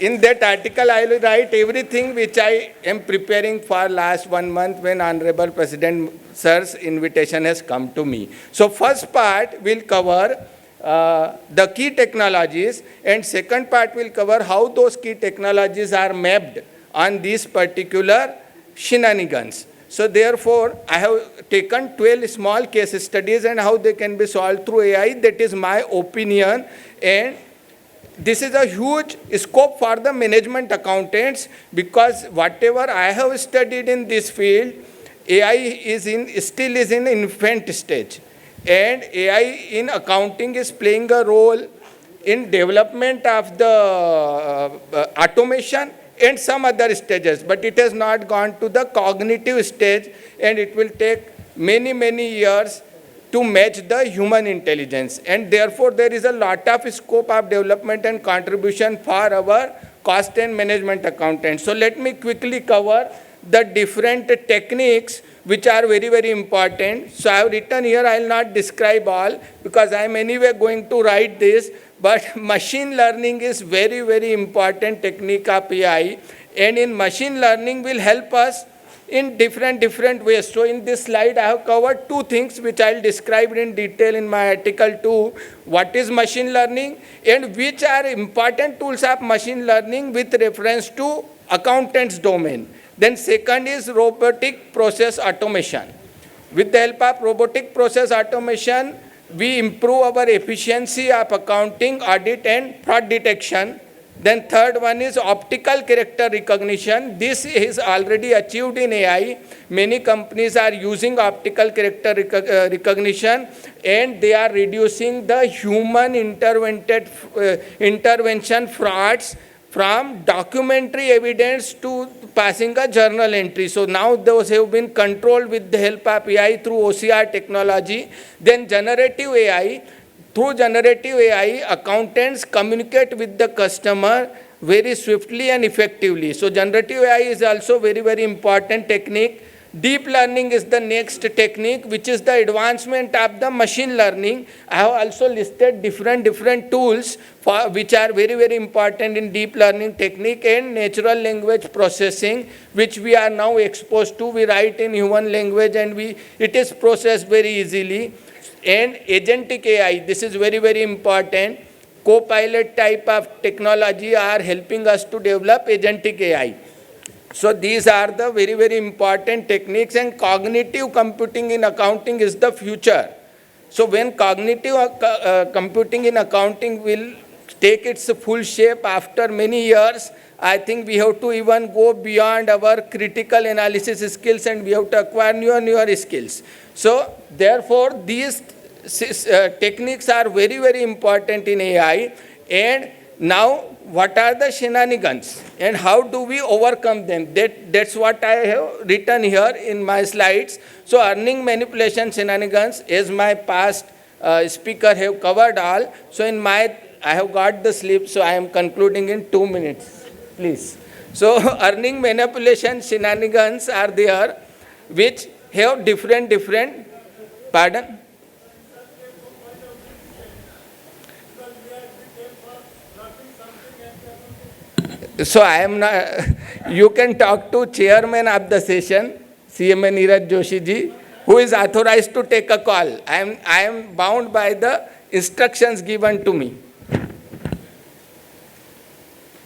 S9: in that article I will write everything which I am preparing for last 1 month when Honorable President Sir's invitation has come to me. So first part will cover the key technologies, and second part will cover how those key technologies are mapped on these particular shenanigans. So therefore, I have taken 12 small case studies and how they can be solved through AI. That is my opinion, and this is a huge scope for the management accountants, because whatever I have studied in this field, AI still is in infant stage. And AI in accounting is playing a role in development of the automation and some other stages, but it has not gone to the cognitive stage, and it will take many, many years to match the human intelligence. And therefore, there is a lot of scope of development and contribution for our cost and management accountants. So let me quickly cover the different techniques which are very, very important. So I have written here, I will not describe all because I am anyway going to write this, but machine learning is very, very important technique of AI, and in machine learning will help us in different ways. So in this slide, I have covered two things which I will describe in detail in my article 2. What is machine learning and which are important tools of machine learning with reference to accountants domain. Then second is robotic process automation. With the help of robotic process automation, we improve our efficiency of accounting, audit and fraud detection. Then third one is optical character recognition. This is already achieved in AI. Many companies are using optical character recognition, and they are reducing the human intervention frauds from documentary evidence to passing a journal entry. So now those have been controlled with the help of AI through OCR technology. Then generative AI. Through generative AI, accountants communicate with the customer very swiftly and effectively. So generative AI is also very, very important technique. Deep learning is the next technique, which is the advancement of the machine learning. I have also listed different tools for which are very, very important in deep learning technique, and natural language processing, which we are now exposed to. We write in human language and it is processed very easily. And agentic AI, this is very, very important. Co-pilot type of technology are helping us to develop agentic AI. So these are the very, very important techniques, and cognitive computing in accounting is the future. So when cognitive computing in accounting will take its full shape after many years, I think we have to even go beyond our critical analysis skills, and we have to acquire newer skills. So therefore, these techniques are very, very important in AI. And now, what are the shenanigans and how do we overcome them? That's what I have written here in my slides. So earning manipulation shenanigans, as my past speaker have covered all. So I have got the slip, so I am concluding in 2 minutes, please. So earning manipulation shenanigans are there, which have different, pardon? So I am not, you can talk to chairman of the session, CMA Neeraj Joshi ji, who is authorized to take a call. I am bound by the instructions given to me.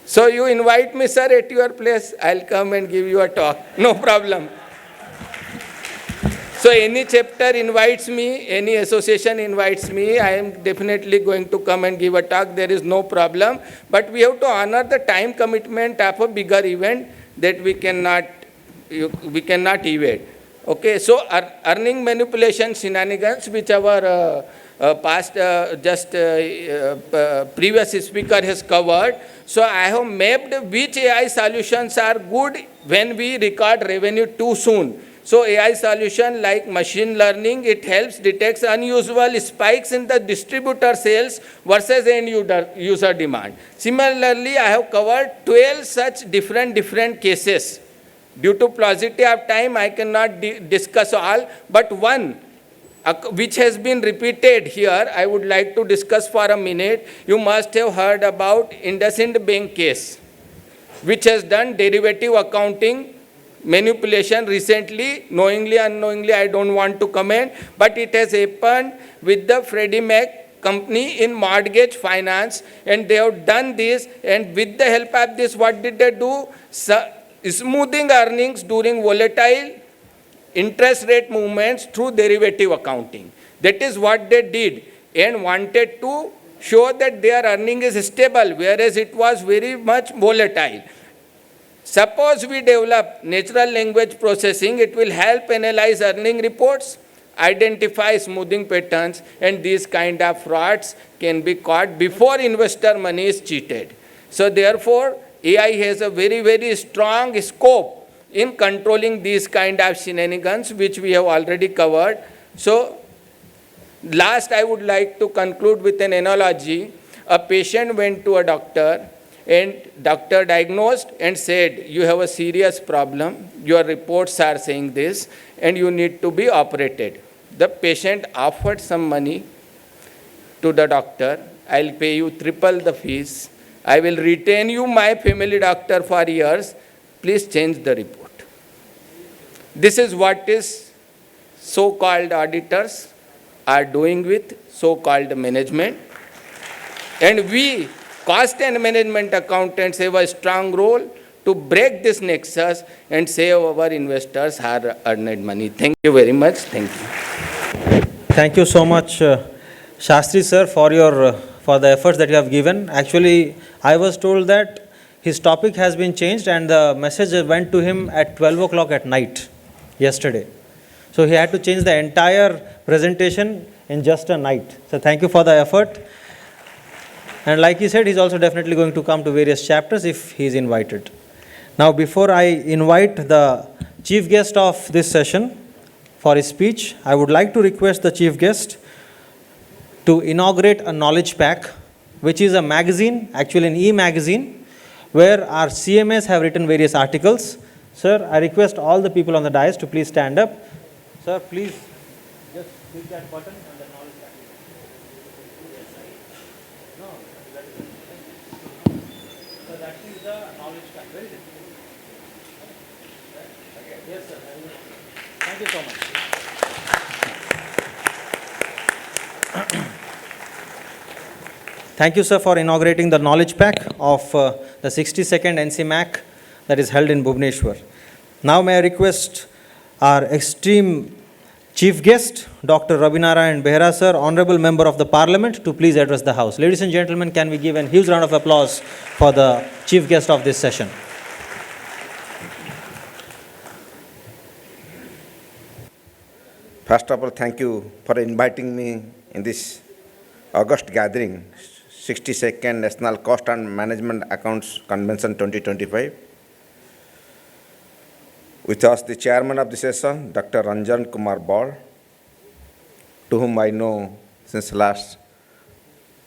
S9: So you invite me, sir, at your place, I'll come and give you a talk. No problem. So any chapter invites me, any association invites me, I am definitely going to come and give a talk. There is no problem. But we have to honor the time commitment of a bigger event that we cannot evade. Okay, so earning manipulation shenanigans, which our previous speaker has covered. So I have mapped which AI solutions are good when we record revenue too soon. So AI solution like machine learning, it helps detect unusual spikes in the distributor sales versus end user demand. Similarly, I have covered 12 such different cases. Due to paucity of time, I cannot discuss all, but one which has been repeated here, I would like to discuss for a minute. You must have heard about IndusInd Bank case. which has done derivative accounting manipulation recently, knowingly, unknowingly, I don't want to comment, but it has happened with the Freddie Mac company in mortgage finance, and they have done this, and with the help of this, what did they do? Smoothing earnings during volatile interest rate movements through derivative accounting. That is what they did, and wanted to show that their earning is stable, whereas it was very much volatile. Suppose we develop natural language processing, it will help analyze earning reports, identify smoothing patterns, and these kind of frauds can be caught before investor money is cheated. So therefore, AI has a very, very strong scope in controlling these kind of shenanigans, which we have already covered. So last, I would like to conclude with an analogy. A patient went to a doctor, and doctor diagnosed and said, you have a serious problem, your reports are saying this, and you need to be operated. The patient offered some money to the doctor. I'll pay you triple the fees. I will retain you my family doctor for years. Please change the report. This is what is so-called auditors are doing with so-called management. And we, cost and management accountants, have a strong role to break this nexus and save our investors hard-earned money. Thank you very much. Thank you.
S1: Thank you so much, Shastri sir, for the efforts that you have given. Actually, I was told that his topic has been changed, and the message went to him at 12 o'clock at night yesterday. So he had to change the entire presentation in just a night. So thank you for the effort. And like he said, he's also definitely going to come to various chapters if he is invited. Now, before I invite the chief guest of this session for his speech, I would like to request the chief guest to inaugurate a knowledge pack, which is a magazine, actually an e-magazine, where our CMAs have written various articles. Sir, I request all the people on the dais to please stand up. Sir, please just click that button and the knowledge pack. So that is the knowledge pack. Where is it? Yes, sir. Thank you so much. Thank you, sir, for inaugurating the knowledge pack of the 62nd NCMAC that is held in Bhubaneswar. Now may I request our esteemed chief guest, Dr. Rabinarayan Behera, sir, Honorable Member of the Parliament, to please address the House. Ladies and gentlemen, can we give a huge round of applause for the chief guest of this session?
S10: First of all, thank you for inviting me in this August gathering, 62nd National Cost and Management Accounts Convention 2025. With us, the chairman of the session, Dr. Ranjan Kumar Bal, to whom I know since last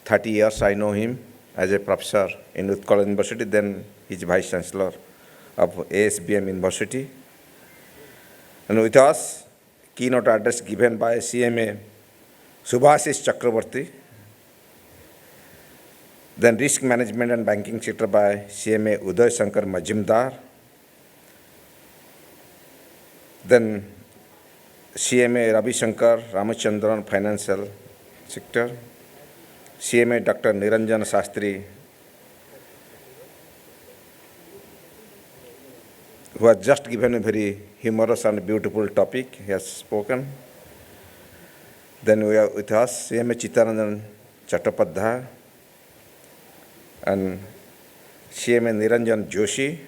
S10: 30 years. I know him as a professor in Utkal University, then he's vice chancellor of ASBM University. And with us, keynote address given by CMA Subhasis Chakraborty, then risk management and banking sector by CMA Uday Shankar Majumdar, then CMA Ravi Shankar Ramachandran financial sector, CMA Dr. Niranjan Sastry, who has just given a very humorous and beautiful topic. He has spoken. Then we are with us CMA Chittaranjan Chattopadhyay and CMA Niranjan Joshi,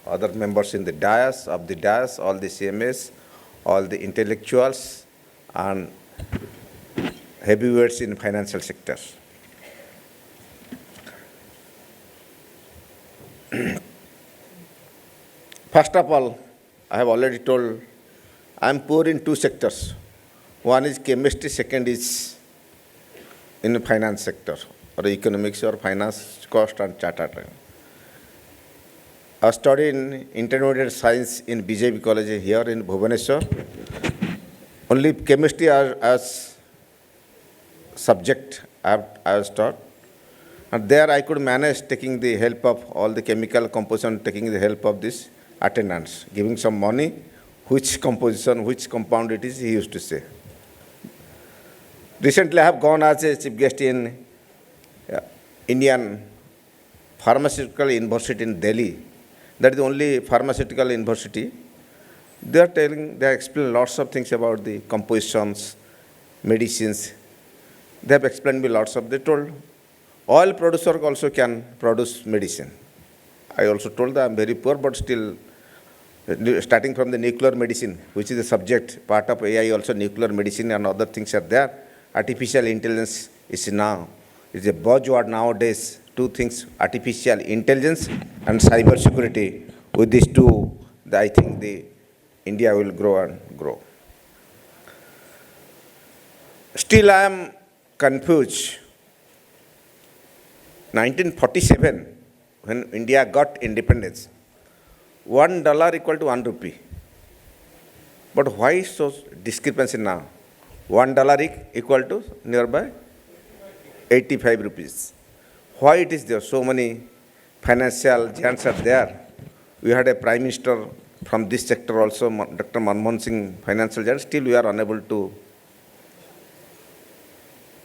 S10: other members in the dais, all the CMAs, all the intellectuals and heavyweights in financial sectors. First of all, I have already told, I am poor in two sectors. One is chemistry, second is in the finance sector, or economics or finance, cost and chartered. I studied in intermediate science in BJP College here in Bhubaneswar. Only chemistry as subject I was taught. And there I could manage taking the help of all the chemical composition, taking the help of this attendants, giving some money, which composition, which compound it is, he used to say. Recently I have gone as a chief guest in Indian Pharmaceutical University in Delhi. That is the only pharmaceutical university. They are explaining lots of things about the compositions, medicines. They have explained me lots of, they told oil producer also can produce medicine. I also told them I'm very poor, but still, starting from the nuclear medicine, which is the subject, part of AI also nuclear medicine and other things are there. Artificial intelligence is now, is a buzzword nowadays. Two things, artificial intelligence and cyber security. With these two, I think India will grow and grow. Still I am confused. 1947, when India got independence, $1 equal to 1 rupee. But why so discrepancy now? $1 equal to nearby 85 rupees. Why it is there? So many financial giants are there. We had a prime minister from this sector also, Dr. Manmohan Singh, financial giant. Still we are unable to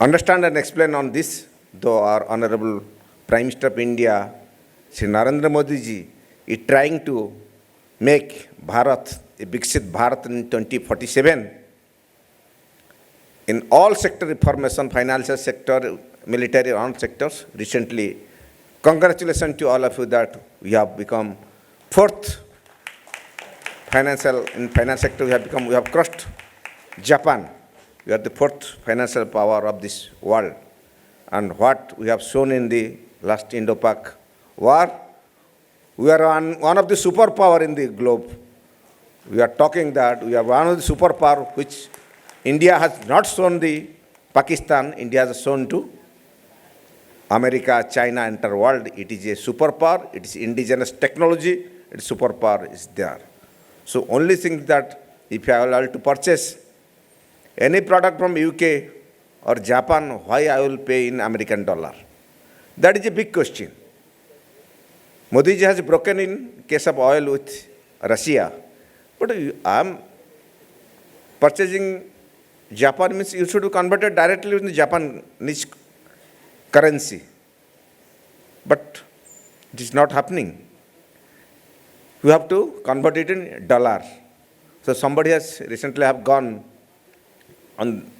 S10: understand and explain on this, though our Honorable Prime Minister of India, Sri Narendra Modi ji, is trying to make Bharat, a Viksit Bharat in 2047. In all sector reformation, financial sector, military armed sectors, recently, congratulations to all of you that we have become fourth in finance sector, we have crossed Japan. We are the fourth financial power of this world. And what we have shown in the last Indo-Pak war, we are one of the superpower in the globe. We are talking that we are one of the superpower which India has not shown the Pakistan, India has shown to America, China, entire world. It is a superpower, it is indigenous technology, its superpower is there. So only thing that if I will to purchase any product from UK or Japan, why I will pay in American dollar? That is a big question. Modi ji has broken in case of oil with Russia. But I am purchasing Japan means you should convert it directly with the Japanese currency. But it is not happening. You have to convert it in dollar. So somebody has recently have gone, on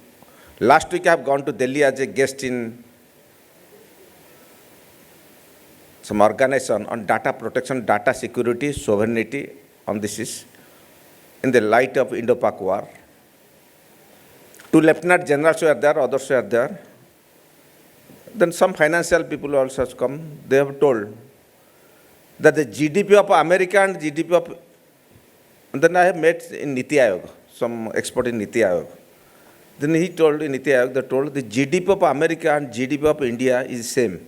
S10: last week I have gone to Delhi as a guest in some organization on data protection, data security, sovereignty on this is in the light of Indo-Pak war. Two lieutenant generals were there, others were there. Then some financial people also have come. They have told that the GDP of America and GDP of, and then I have met in Niti Aayog, some expert in Niti Aayog. Then he told in Niti Aayog, they told the GDP of America and GDP of India is same.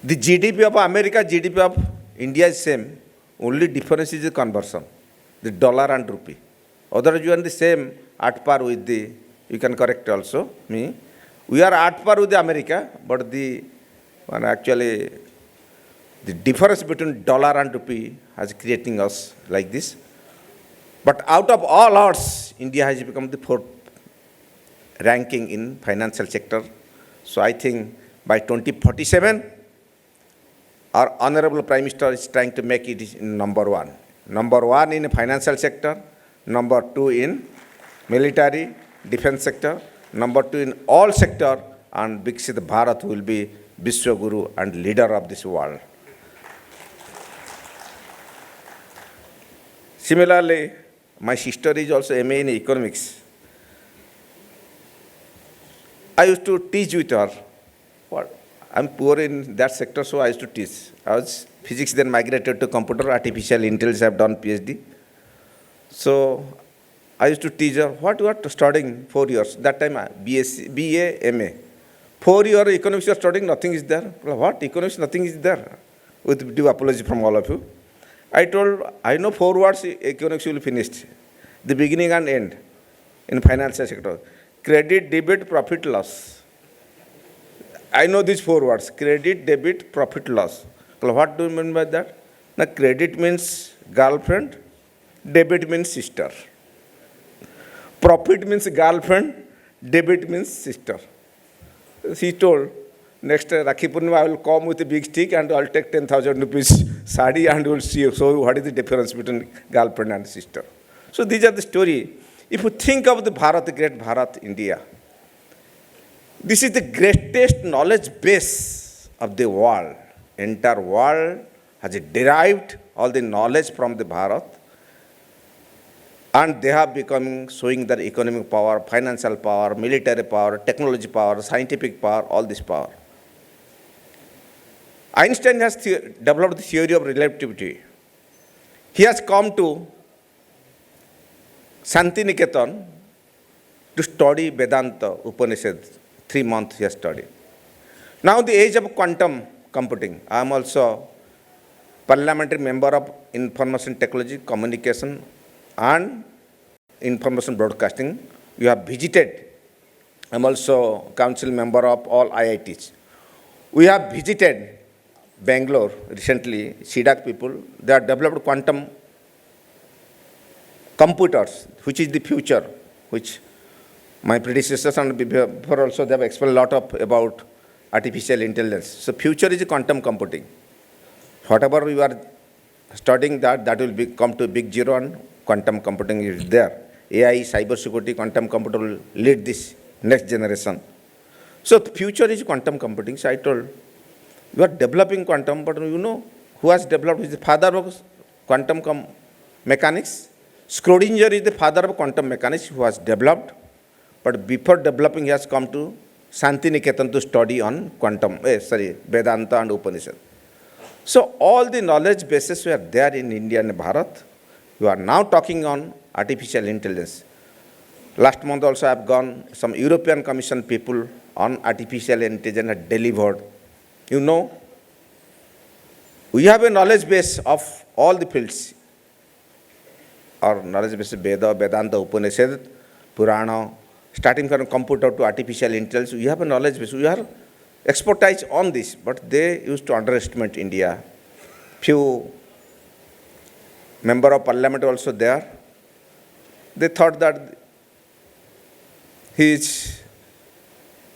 S10: The GDP of America, GDP of India is same. Only difference is the conversion, the dollar and rupee. Otherwise, you are the same at par with the, you can correct also me. We are at par with the America, but the one actually the difference between dollar and rupee has creating us like this. But out of all odds, India has become the fourth ranking in financial sector. So I think by 2047, our Honorable Prime Minister is trying to make it number one. Number one in the financial sector, number two in military, defense sector, number two in all sector, and Viksit Bharat will be Vishwaguru and leader of this world. Similarly, my sister is also MA in economics. I used to teach with her. I'm poor in that sector, so I used to teach. I was physics, then migrated to computer, artificial intelligence, I've done PhD. So I used to teach her, what you are studying 4 years? That time, BSc, BA, MA. 4 year economics you are studying, nothing is there. What? Economics, nothing is there. With due apology from all of you. I told, I know 4 words economics will finish. The beginning and end in financial sector. Credit, debit, profit, loss. I know these four words: credit, debit, profit, loss. Well, what do you mean by that? Now, credit means girlfriend, debit means sister. Profit means girlfriend, debit means sister. He told, next Rakhi Purnima, I will come with a big stick and I'll take 10,000 rupees sari and we'll see so what is the difference between girlfriend and sister. So these are the story. If you think of the Bharat, the great Bharat, India, this is the greatest knowledge base of the world. Entire world has derived all the knowledge from the Bharat, and they have become showing their economic power, financial power, military power, technology power, scientific power, all this power. Einstein has developed the theory of relativity. He has come to Santiniketan to study Vedanta Upanishad. 3 months he has studied. Now the age of quantum computing. I am also parliamentary member of Information Technology, Communication and Information Broadcasting. You have visited. I am also council member of all IITs. We have visited Bangalore recently, CDAC people. They have developed quantum computers, which is the future, which my predecessors and before also they have explained a lot about artificial intelligence. So future is quantum computing. Whatever we are studying that will come to big zero, and quantum computing is there. AI, cyber security, quantum computer will lead this next generation. So the future is quantum computing. So I told, you are developing quantum, but you know who has developed? Who is the father of quantum mechanics? Schrodinger is the father of quantum mechanics who has developed. But before developing, he has come to Santiniketan to study on Vedanta and Upanishad. So all the knowledge bases were there in India and Bharat. You are now talking on artificial intelligence. Last month also I have gone, some European Commission people on artificial intelligence had delivered. You know, we have a knowledge base of all the fields. Our knowledge base is Veda, Vedanta, Upanishad, Purana, starting from computer to artificial intelligence. We have a knowledge base. We are expertise on this, but they used to underestimate India. Few member of parliament also there. They thought that he is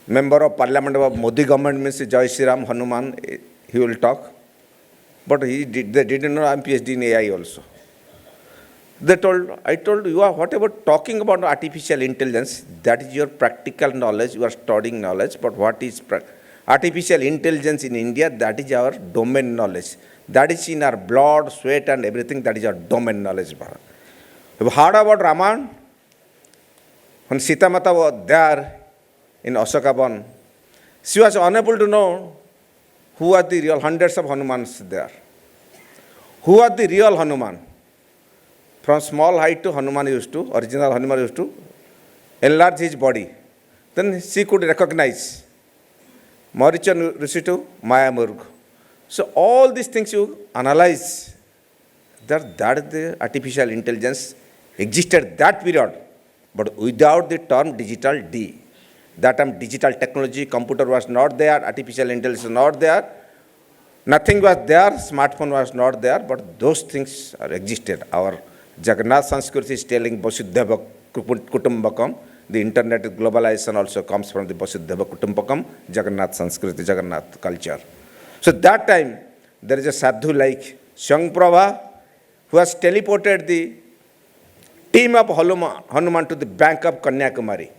S10: member of parliament of Modi government, means Jai Shri Ram Hanuman, he will talk. But they didn't know I am PhD in AI also. I told you are whatever talking about artificial intelligence, that is your practical knowledge, you are studying knowledge, but what is artificial intelligence in India, that is our domain knowledge. That is in our blood, sweat and everything, that is our domain knowledge. You heard about Raman? When Sita Mata was there in Ashokavan, she was unable to know who are the real hundreds of Hanumans there. Who are the real Hanuman? From small height to Hanuman original Hanuman used to enlarge his body. Then she could recognize Maricha Rishi to Maya Murg. So all these things you analyze, that the artificial intelligence existed that period, but without the term digital D. That time digital technology, computer was not there, artificial intelligence was not there, nothing was there, smartphone was not there, but those things are existed. Our Jagannath Sanskriti is telling Vasudhaiva Kutumbakam. The internet globalization also comes from the Vasudhaiva Kutumbakam, Jagannath Sanskriti, Jagannath culture. So that time, there is a sadhu like Shangprabha who has teleported the team of Hanuman to the bank of Kanyakumari.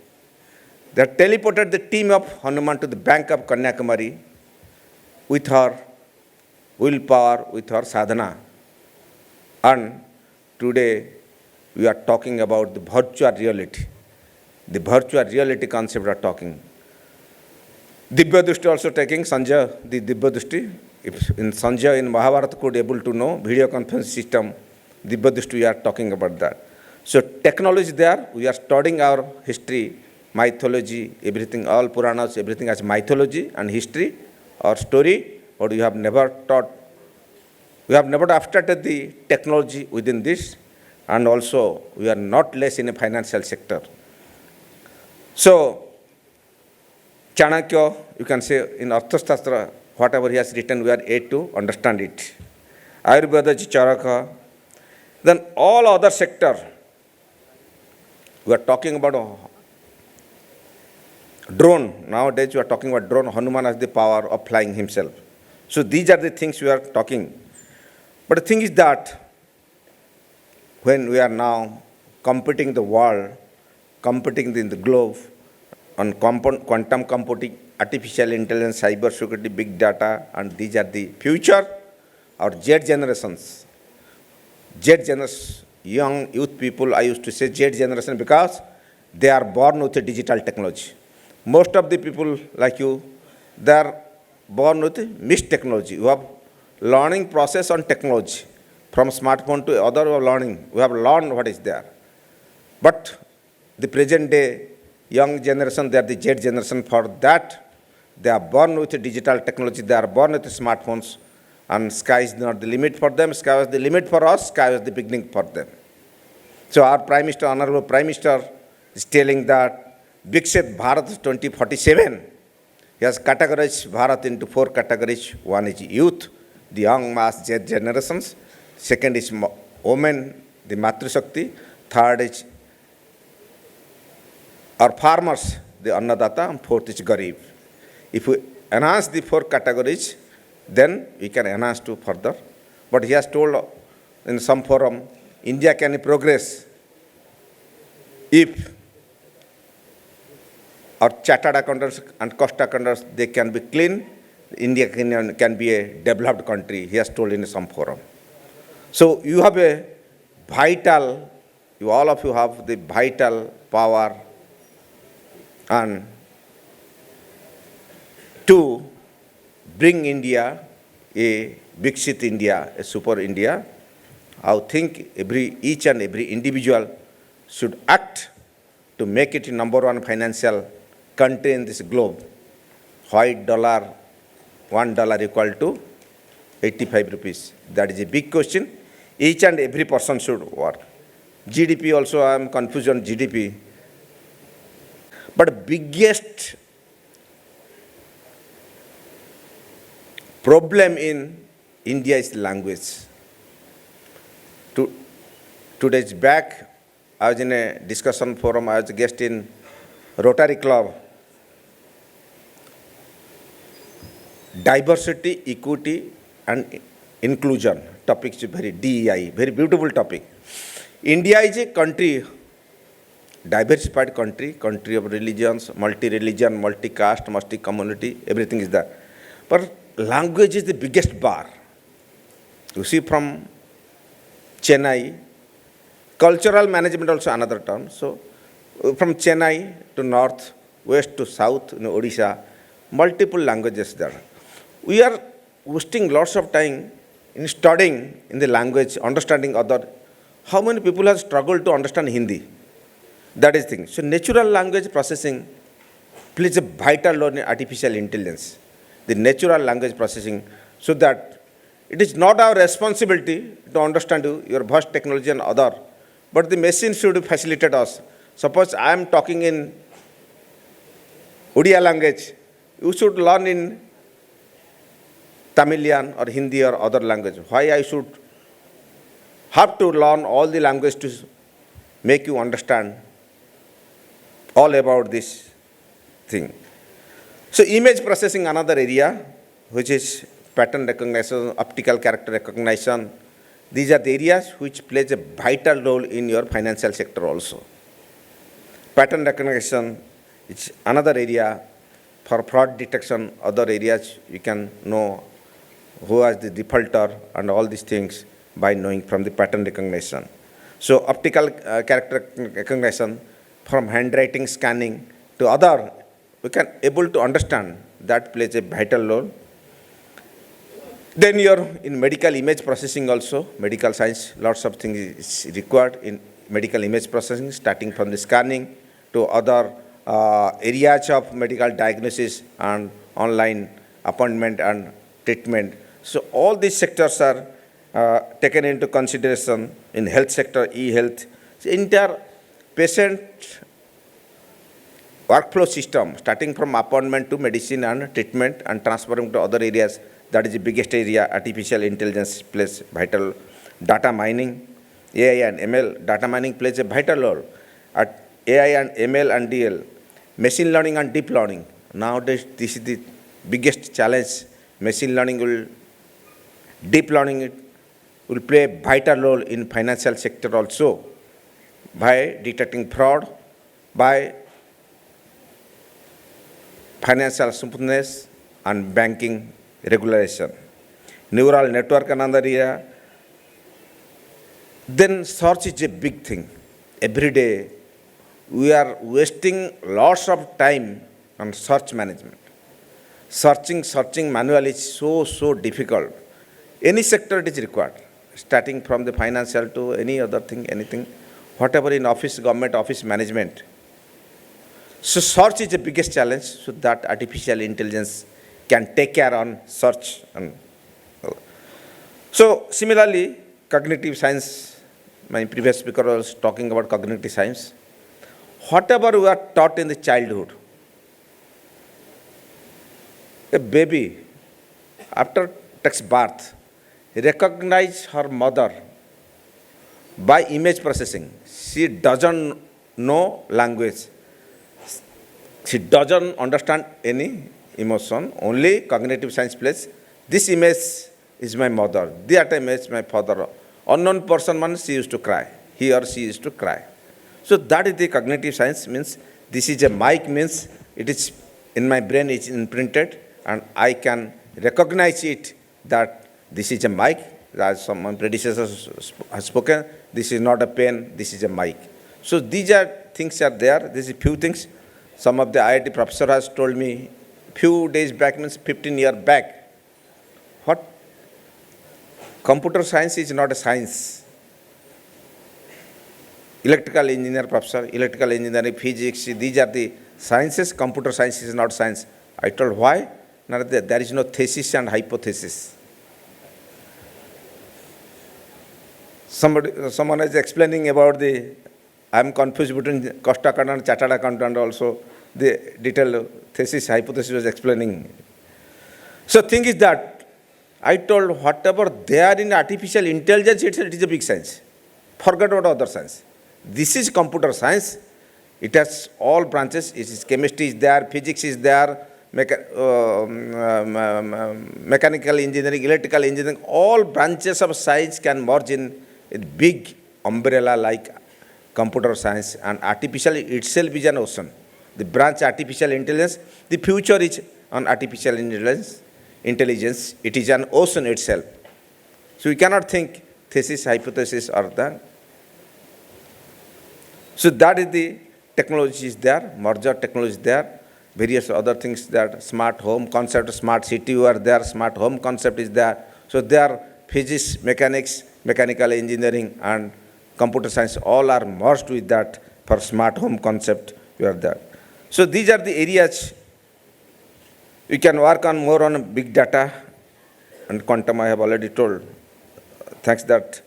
S10: They have teleported the team of Hanuman to the bank of Kanyakumari with her willpower, with her sadhana. And today, we are talking about the virtual reality. The virtual reality concept we are talking. Divya Drishti also taking Sanjay, the Divya Drishti. If in Sanjay in Mahabharata could able to know video conference system, Divya Drishti we are talking about that. So technology there, we are studying our history, mythology, everything, all Puranas, everything as mythology and history or story, but we have never taught. We have never abstracted the technology within this, and also we are not less in a financial sector. So Chanakya, you can say in Arthashastra, whatever he has written, we are able to understand it. Ayurveda, Charaka, then all other sector, we are talking about drone. Nowadays, we are talking about drone. Hanuman has the power of flying himself. So these are the things we are talking. But the thing is that when we are now competing the world, competing in the globe on quantum computing, artificial intelligence, cyber security, big data, and these are the future, our Z generations, young youth people, I used to say Z generation because they are born with a digital technology. Most of the people like you, they are born with mixed technology. You have learning process on technology. From smartphone to other learning, we have learned what is there. But the present day young generation, they are the Z generation. For that, they are born with digital technology. They are born with smartphones. And sky is not the limit for them. Sky was the limit for us. Sky was the beginning for them. So our Prime Minister, Honorable Prime Minister, is telling that Viksit Bharat 2047, he has categorized Bharat into 4 categories. One is youth, the young mass Z generations. Second is women, the Matru Shakti. Third is our farmers, the Annadata. And fourth is Garib. If we enhance the 4 categories, then we can enhance to further. But he has told in some forum, India can progress if our chartered accountants and cost accountants, they can be clean, India can be a developed country, he has told in some forum. So you have a vital, all of you have the vital power and to bring India a Viksit India, a super India. I think each and every individual should act to make it #1 financial country in this globe. White dollar, $1 equal to 85 rupees. That is a big question. Each and every person should work. GDP also, I am confused on GDP. But biggest problem in India is language. 2 days back, I was in a discussion forum, I was a guest in Rotary Club. Diversity, equity, and inclusion. Topic is very DEI, very beautiful topic. India is a country, diversified country, country of religions, multi-religion, multi-caste, multi-community, everything is there. But language is the biggest bar. You see from Chennai, cultural management also another term. So from Chennai to north, west to south, in Odisha, multiple languages there. We are wasting lots of time in studying in the language, understanding other. How many people have struggled to understand Hindi? That is the thing. So natural language processing plays a vital role in artificial intelligence. The natural language processing, so that it is not our responsibility to understand your vast technology and other, but the machine should facilitate us. Suppose I am talking in Odia language, you should learn in Tamilian or Hindi or other language. Why I should have to learn all the language to make you understand all about this thing. So image processing, another area, which is pattern recognition, optical character recognition. These are the areas which plays a vital role in your financial sector also. Pattern recognition is another area for fraud detection. Other areas you can know who is the defaulter and all these things by knowing from the pattern recognition. So optical character recognition, from handwriting scanning to other, we can able to understand that plays a vital role. Then you're in medical image processing also, medical science, lots of things is required in medical image processing, starting from the scanning to other areas of medical diagnosis and online appointment and treatment. So all these sectors are taken into consideration in health sector, e-health. So entire patient workflow system, starting from appointment to medicine and treatment and transferring to other areas. That is the biggest area. Artificial intelligence plays vital. Data mining, AI and ML. Data mining plays a vital role. At AI and ML and DL, machine learning and deep learning. Nowadays, this is the biggest challenge. Machine learning deep learning will play a vital role in financial sector also by detecting fraud, by financial smoothness and banking regulation. Neural network another area. Then search is a big thing. Every day we are wasting lots of time on search management. Searching manually is so difficult. Any sector it is required, starting from the financial to any other thing, anything, whatever in office, government office management. So search is the biggest challenge, so that artificial intelligence can take care on search. So similarly, cognitive science, my previous speaker was talking about cognitive science. Whatever we are taught in the childhood, a baby, after takes birth, recognize her mother by image processing. She doesn't know language. She doesn't understand any emotion, only cognitive science plays. This image is my mother, that image my father. Unknown person means she used to cry. He or she used to cry. So that is the cognitive science, means this is a mic, means it is in my brain, it's imprinted, and I can recognize it that this is a mic, as some my predecessors has spoken, this is not a pen, this is a mic. So these are things are there, these are few things. Some of the IIT professor has told me few days back, means 15 years back, what? Computer science is not a science. Electrical engineer professor, electrical engineering, physics, these are the sciences, computer science is not science. I told why? There is no thesis and hypothesis. Someone is explaining about the, I am confused between cost accountant and chartered accountant also, the detailed thesis, hypothesis was explaining. So thing is that, I told whatever there in artificial intelligence, it is a big science. Forget about other science. This is computer science. It has all branches. It is chemistry is there, physics is there, mechanical engineering, electrical engineering. All branches of science can merge in a big umbrella like computer science, and artificial itself is an ocean. The branch artificial intelligence, the future is on artificial intelligence, it is an ocean itself. So we cannot think thesis, hypothesis are there. So that is the technology is there, merger technology is there, various other things that smart home concept, smart city are there, smart home concept is there. So there physics, mechanics, mechanical engineering and computer science all are merged with that for smart home concept we are there. So these are the areas we can work on more on big data and quantum I have already told. Thanks that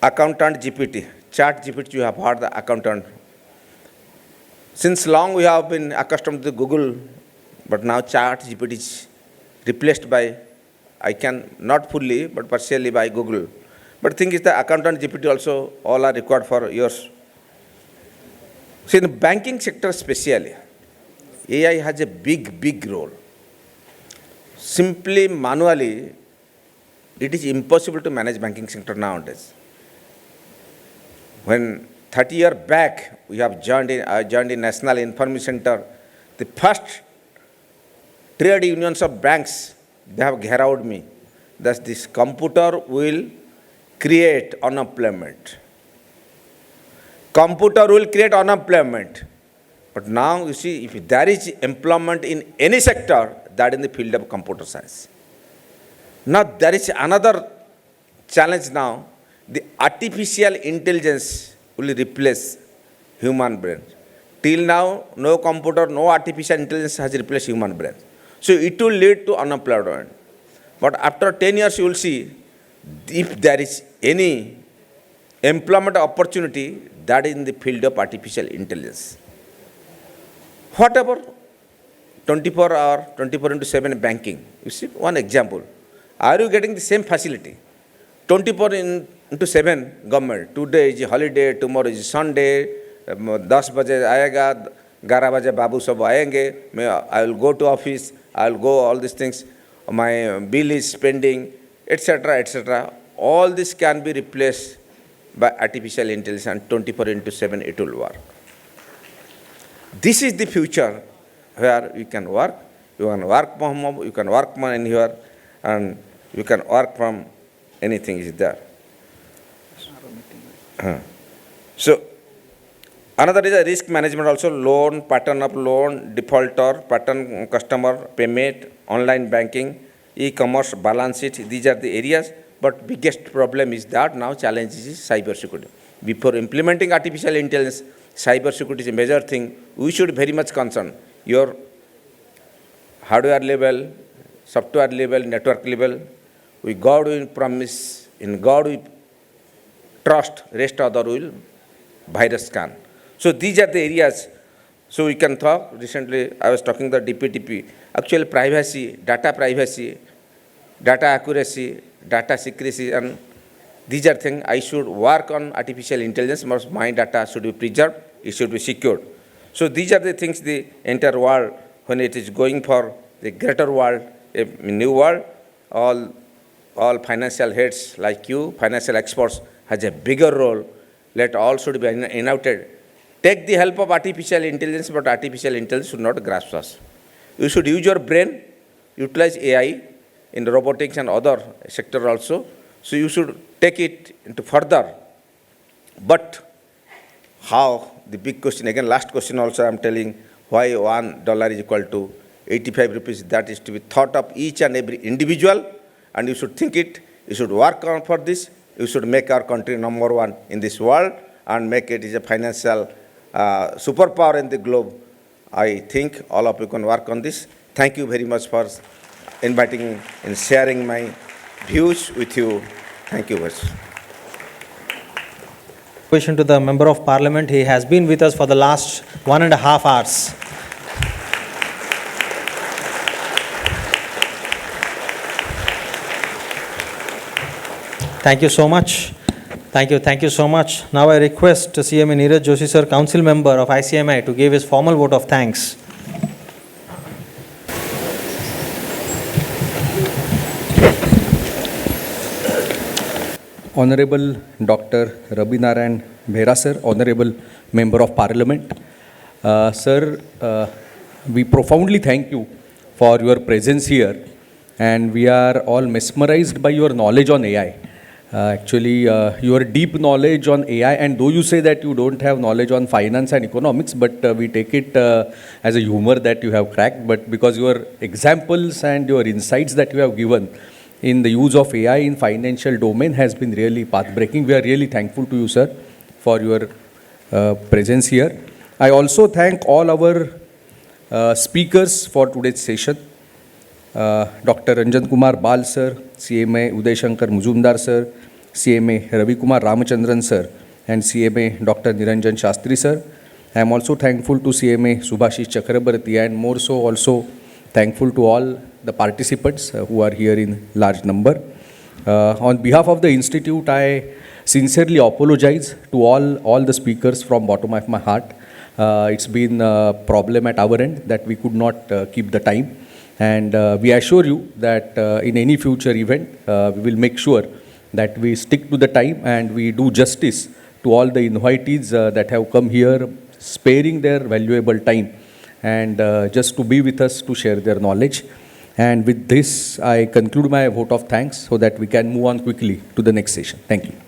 S10: accountant GPT, chat GPT you have heard the accountant. Since long we have been accustomed to Google, but now chat GPT is replaced by, I can not fully but partially by Google. But thing is the accountant GPT also all are required for years. So in the banking sector especially, AI has a big role. Simply manually, it is impossible to manage banking sector nowadays. When 30 years back, I joined in National Information Center, the first trade unions of banks, they have gherowed me. That this computer will create unemployment. Computer will create unemployment. But now you see, if there is employment in any sector, that in the field of computer science. Now there is another challenge now. The artificial intelligence will replace human brain. Till now, no computer, no artificial intelligence has replaced human brain. So it will lead to unemployment. But after 10 years, you will see if there is any employment opportunity, that is in the field of artificial intelligence. whatever 24 hour, 24 into 7 banking. You see, one example. Are you getting the same facility? 24 into 7 government. Today is holiday, tomorrow is Sunday, 10 baje aayega, 11 baje babu sab aayenge, I will go to office, I will go all these things, my bill is pending, etc., etc. All this can be replaced by artificial intelligence, 24 into 7 it will work. This is the future where you can work from home, you can work from anywhere, and you can work from anything is there. So, another is a risk management also, loan, pattern of loan, defaulter, pattern customer payment, online banking, e-commerce, balance sheet. These are the areas, but biggest problem is that now challenge is cyber security. Before implementing artificial intelligence, cyber security is a major thing. We should very much concern your hardware level, software level, network level. We God will promise, in God we trust, rest other will virus scan. So these are the areas. So we can talk. Recently I was talking the DPTP. Actually privacy, data accuracy, data secrecy, and these are things I should work on artificial intelligence. My data should be preserved, it should be secured. So these are the things the entire world, when it is going for the greater world, a new world, all financial heads like you, financial experts, has a bigger role. Let all should be united. Take the help of artificial intelligence, but artificial intelligence should not grasp us. You should use your brain, utilize AI in robotics and other sector also. So you should take it into further. But how? The big question, again, last question also I am telling, why $1 is equal to 85 rupees? That is to be thought of each and every individual, and you should think it, you should work on for this, you should make our country number one in this world and make it is a financial superpower in the globe. I think all of you can work on this. Thank you very much for inviting and sharing my views with you. Thank you very much.
S1: Question to the Member of Parliament. He has been with us for the last 1.5 hours. Thank you so much. Thank you so much. Now I request CMA Neeraj Joshi sir, Council Member of ICMI, to give his formal vote of thanks.
S11: Honorable Dr. Rabi Narayan Behra sir, Honorable Member of Parliament. Sir, we profoundly thank you for your presence here, and we are all mesmerized by your knowledge on AI. Actually, your deep knowledge on AI, and though you say that you don't have knowledge on finance and economics, but we take it as a humor that you have cracked, but because your examples and your insights that you have given in the use of AI in financial domain has been really path-breaking. We are really thankful to you, sir, for your presence here. I also thank all our speakers for today's session. Dr. Ranjan Kumar Bal sir, CMA Uday Shankar Muzumdar sir, CMA Ravi Kumar Ramachandran sir, and CMA Dr. Niranjan Shastri sir. I am also thankful to CMA Subhashish Chakrabarti, and more so also thankful to all the participants who are here in large number. On behalf of the Institute, I sincerely apologize to all the speakers from bottom of my heart. It's been a problem at our end that we could not keep the time. And we assure you that in any future event, we will make sure that we stick to the time and we do justice to all the invitees that have come here, sparing their valuable time and just to be with us to share their knowledge. And with this, I conclude my vote of thanks so that we can move on quickly to the next session. Thank you.